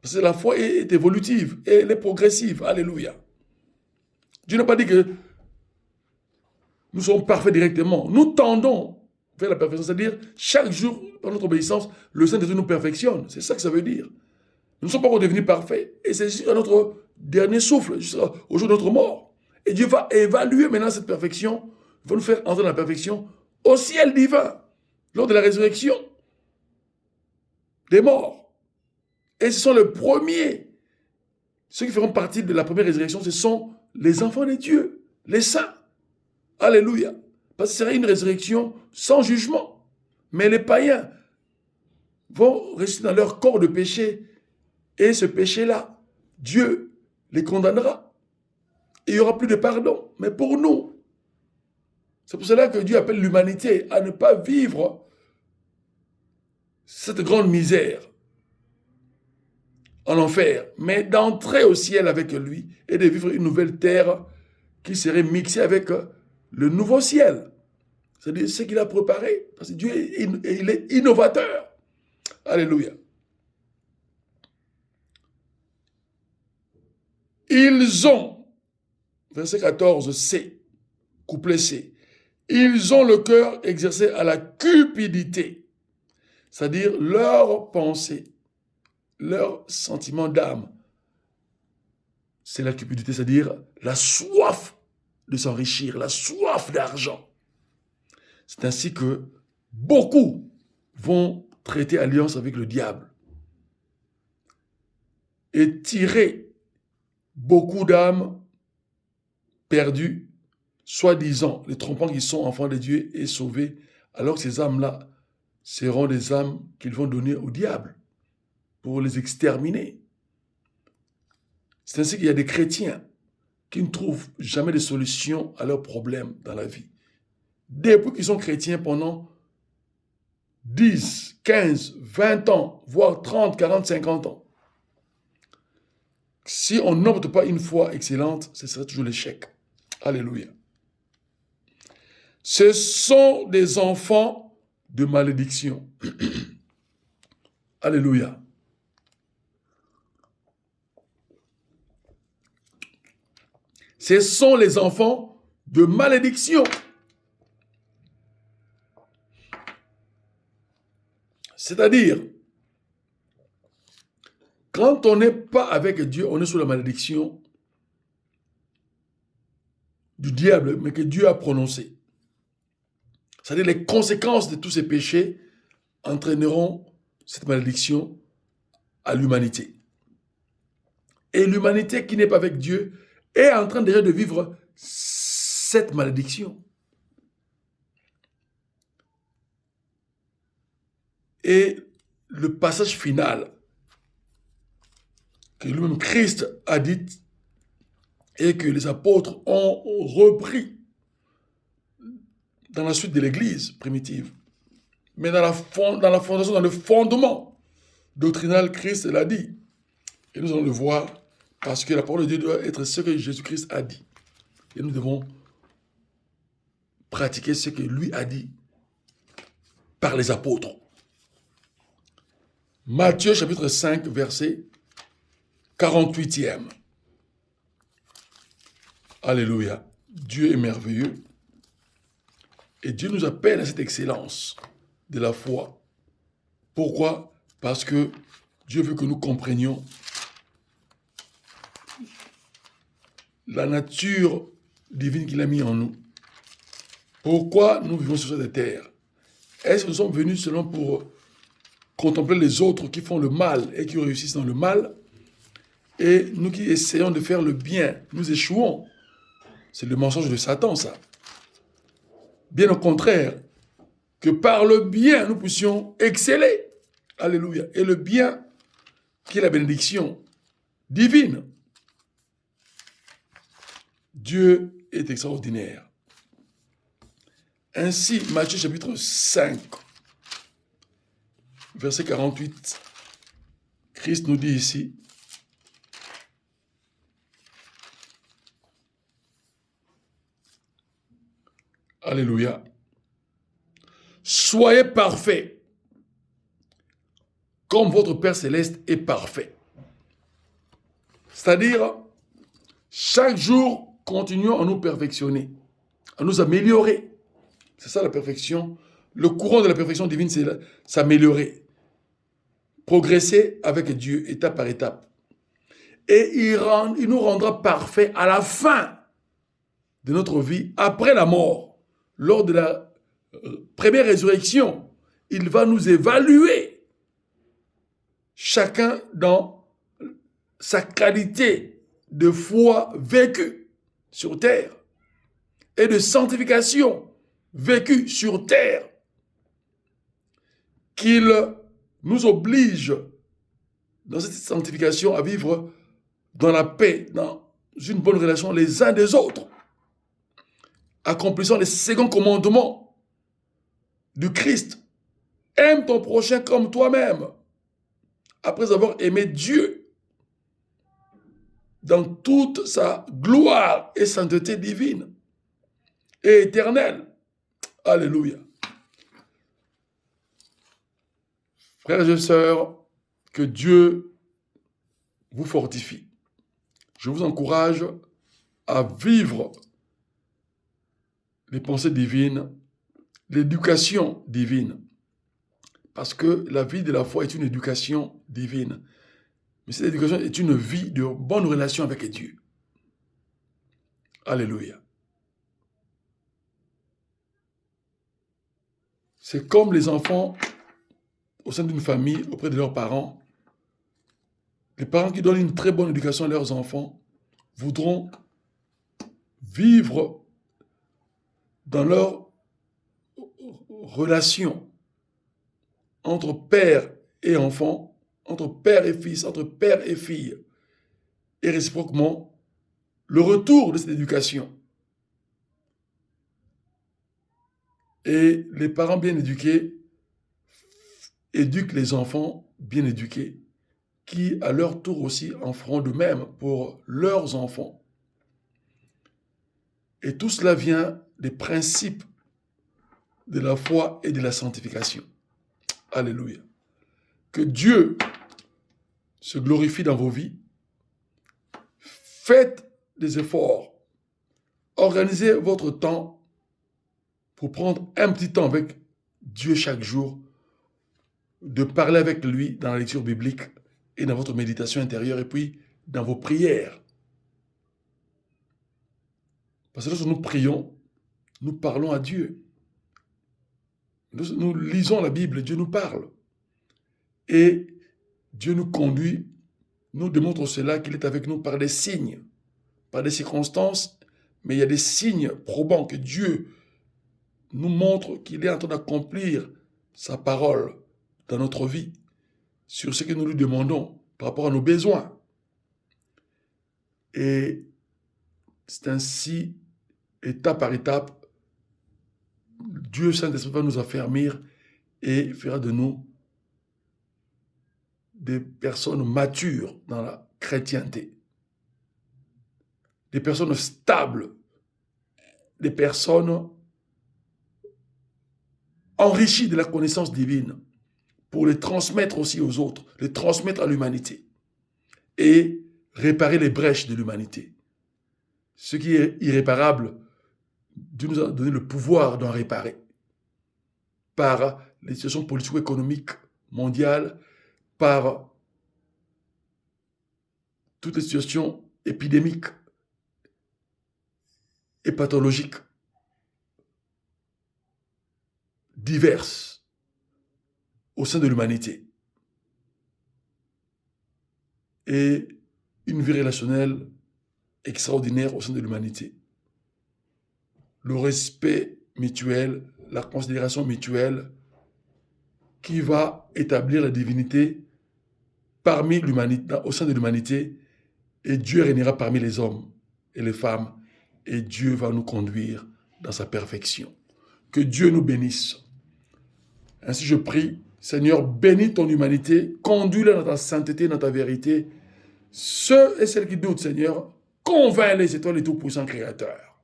Parce que la foi est évolutive et elle est progressive. Alléluia. Dieu n'a pas dit que nous sommes parfaits directement. Nous tendons vers la perfection. C'est-à-dire, chaque jour, dans notre obéissance, le Saint-Esprit nous perfectionne. C'est ça que ça veut dire. Nous ne sommes pas encore devenus parfaits. Et c'est jusqu'à notre dernier souffle, jusqu'au jour de notre mort. Et Dieu va évaluer maintenant cette perfection. Il va nous faire entrer dans la perfection au ciel divin, lors de la résurrection des morts. Et ce sont les premiers. Ceux qui feront partie de la première résurrection, ce sont les enfants de Dieu, les saints. Alléluia. Parce que ce serait une résurrection sans jugement. Mais les païens vont rester dans leur corps de péché. Et ce péché-là, Dieu les condamnera. Et il n'y aura plus de pardon. Mais pour nous, c'est pour cela que Dieu appelle l'humanité à ne pas vivre cette grande misère en enfer, mais d'entrer au ciel avec lui et de vivre une nouvelle terre qui serait mixée avec le nouveau ciel. C'est-à-dire ce qu'il a préparé, parce que Dieu il est innovateur. Alléluia. Ils ont, verset 14, C, couplet C, ils ont le cœur exercé à la cupidité, c'est-à-dire leur pensée, leur sentiment d'âme. C'est la cupidité, c'est-à-dire la soif de s'enrichir, la soif d'argent. C'est ainsi que beaucoup vont traiter alliance avec le diable et tirer beaucoup d'âmes perdues, soi-disant, les trompant qu'ils sont enfants de Dieu et sauvés, alors que ces âmes-là seront des âmes qu'ils vont donner au diable pour les exterminer. C'est ainsi qu'il y a des chrétiens qui ne trouvent jamais de solution à leurs problèmes dans la vie. Depuis qu'ils sont chrétiens pendant 10, 15, 20 ans, voire 30, 40, 50 ans. Si on n'opte pas une foi excellente, ce sera toujours l'échec. Alléluia. Ce sont des enfants de malédiction. Alléluia. Ce sont les enfants de malédiction. C'est-à-dire, quand on n'est pas avec Dieu, on est sous la malédiction du diable, mais que Dieu a prononcée. C'est-à-dire, les conséquences de tous ces péchés entraîneront cette malédiction à l'humanité. Et l'humanité qui n'est pas avec Dieu est en train déjà de vivre cette malédiction. Et le passage final que lui-même Christ a dit et que les apôtres ont repris dans la suite de l'Église primitive, mais dans la fondation, dans le fondement doctrinal, Christ l'a dit. Et nous allons le voir parce que la parole de Dieu doit être ce que Jésus-Christ a dit. Et nous devons pratiquer ce que lui a dit par les apôtres. Matthieu chapitre 5, verset 48e. Alléluia. Dieu est merveilleux. Et Dieu nous appelle à cette excellence de la foi. Pourquoi? Parce que Dieu veut que nous comprenions la nature divine qu'il a mis en nous. Pourquoi nous vivons sur cette terre? Est-ce que nous sommes venus seulement pour contempler les autres qui font le mal et qui réussissent dans le mal? Et nous qui essayons de faire le bien, nous échouons. C'est le mensonge de Satan, ça. Bien au contraire, que par le bien, nous puissions exceller. Alléluia. Et le bien, qui est la bénédiction divine. Dieu est extraordinaire. Ainsi, Matthieu chapitre 5, verset 48, Christ nous dit ici, Alléluia, soyez parfaits, comme votre Père Céleste est parfait. C'est-à-dire, chaque jour, continuons à nous perfectionner, à nous améliorer. C'est ça la perfection. Le courant de la perfection divine, c'est s'améliorer. Progresser avec Dieu, étape par étape. Et il nous rendra parfaits à la fin de notre vie, après la mort. Lors de la première résurrection, il va nous évaluer, chacun dans sa qualité de foi vécue sur terre et de sanctification vécue sur terre, qu'il nous oblige dans cette sanctification à vivre dans la paix, dans une bonne relation les uns des autres, accomplissant les seconds commandements du Christ. Aime ton prochain comme toi-même, après avoir aimé Dieu dans toute sa gloire et sainteté divine et éternelle. Alléluia. Frères et sœurs, que Dieu vous fortifie. Je vous encourage à vivre les pensées divines, l'éducation divine. Parce que la vie de la foi est une éducation divine. Mais cette éducation est une vie de bonne relation avec Dieu. Alléluia. C'est comme les enfants au sein d'une famille, auprès de leurs parents. Les parents qui donnent une très bonne éducation à leurs enfants voudront vivre dans leur relation entre père et enfant, entre père et fils, entre père et fille, et réciproquement, le retour de cette éducation. Et les parents bien éduqués éduquent les enfants bien éduqués, qui à leur tour aussi en feront de même pour leurs enfants. Et tout cela vient des principes de la foi et de la sanctification. Alléluia. Que Dieu se glorifie dans vos vies. Faites des efforts. Organisez votre temps pour prendre un petit temps avec Dieu chaque jour, de parler avec lui dans la lecture biblique et dans votre méditation intérieure et puis dans vos prières. Parce que lorsque nous prions, nous parlons à Dieu. Nous lisons la Bible, Dieu nous parle. Et Dieu nous conduit, nous démontre cela qu'il est avec nous par des signes, par des circonstances, mais il y a des signes probants que Dieu nous montre qu'il est en train d'accomplir sa parole dans notre vie, sur ce que nous lui demandons par rapport à nos besoins. Et c'est ainsi, étape par étape, Dieu Saint-Esprit va nous affermir et fera de nous des personnes matures dans la chrétienté, des personnes stables, des personnes enrichies de la connaissance divine pour les transmettre aussi aux autres, les transmettre à l'humanité et réparer les brèches de l'humanité. Ce qui est irréparable, Dieu nous a donné le pouvoir d'en réparer par les situations politico-économiques mondiales, par toutes les situations épidémiques et pathologiques diverses au sein de l'humanité. Et une vie relationnelle extraordinaire au sein de l'humanité. Le respect mutuel, la considération mutuelle qui va établir la divinité parmi l'humanité, au sein de l'humanité, et Dieu régnera parmi les hommes et les femmes, et Dieu va nous conduire dans sa perfection. Que Dieu nous bénisse. Ainsi je prie, Seigneur, bénis ton humanité, conduis-la dans ta sainteté, dans ta vérité. Ceux et celles qui doutent, Seigneur, convainc-les, c'est toi le tout-puissant Créateur.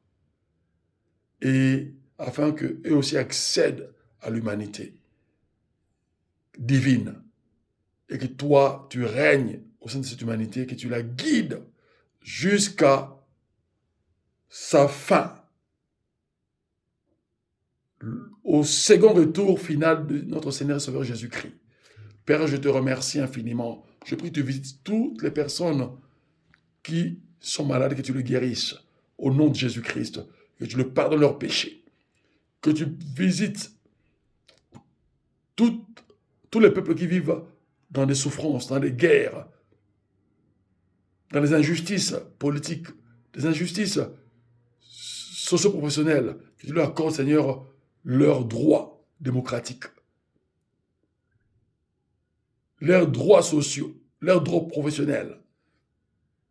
Et afin qu'eux aussi accèdent à l'humanité divine. Et que toi, tu règnes au sein de cette humanité, que tu la guides jusqu'à sa fin. Au second retour final de notre Seigneur et Sauveur Jésus-Christ. Père, je te remercie infiniment. Je prie que tu visites toutes les personnes qui sont malades, que tu les guérisses au nom de Jésus-Christ, que tu leur pardonnes leurs péchés, que tu visites tous les peuples qui vivent dans des souffrances, dans des guerres, dans les injustices politiques, des injustices socio-professionnelles, que tu leur accordes, Seigneur, leurs droits démocratiques, leurs droits sociaux, leurs droits professionnels,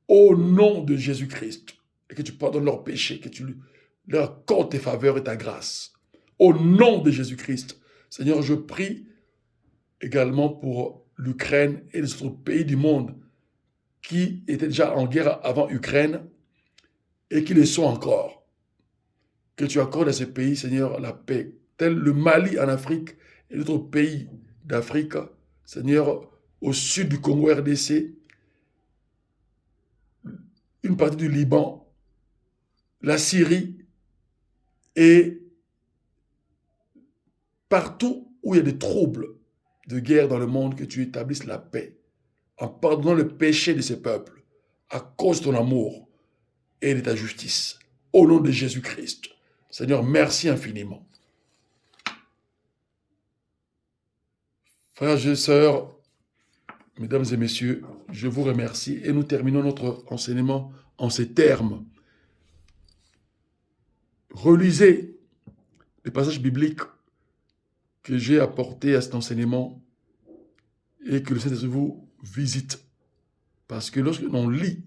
au nom de Jésus-Christ, et que tu pardonnes leurs péchés, que tu leur accordes tes faveurs et ta grâce. Au nom de Jésus-Christ, Seigneur, je prie également pour l'Ukraine et les autres pays du monde qui étaient déjà en guerre avant Ukraine et qui le sont encore. Que tu accordes à ces pays, Seigneur, la paix, tel le Mali en Afrique et d'autres pays d'Afrique, Seigneur, au sud du Congo RDC, une partie du Liban, la Syrie et partout où il y a des troubles de guerre dans le monde, que tu établisses la paix en pardonnant le péché de ces peuples à cause de ton amour et de ta justice. Au nom de Jésus-Christ. Seigneur, merci infiniment. Frères et sœurs, mesdames et messieurs, je vous remercie et nous terminons notre enseignement en ces termes. Relisez les passages bibliques que j'ai apportés à cet enseignement et que le Saint-Esprit vous visite. Parce que lorsque l'on lit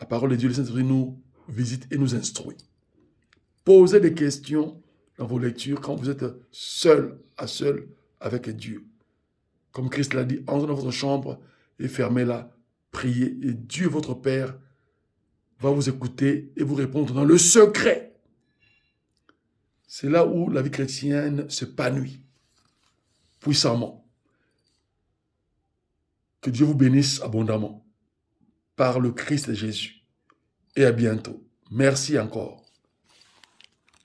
la parole de Dieu, le Saint-Esprit nous visite et nous instruit. Posez des questions dans vos lectures quand vous êtes seul à seul avec Dieu. Comme Christ l'a dit, entrez dans votre chambre et fermez-la, priez, et Dieu, votre Père, va vous écouter et vous répondre dans le secret. C'est là où la vie chrétienne s'épanouit puissamment. Que Dieu vous bénisse abondamment par le Christ Jésus. Et à bientôt. Merci encore.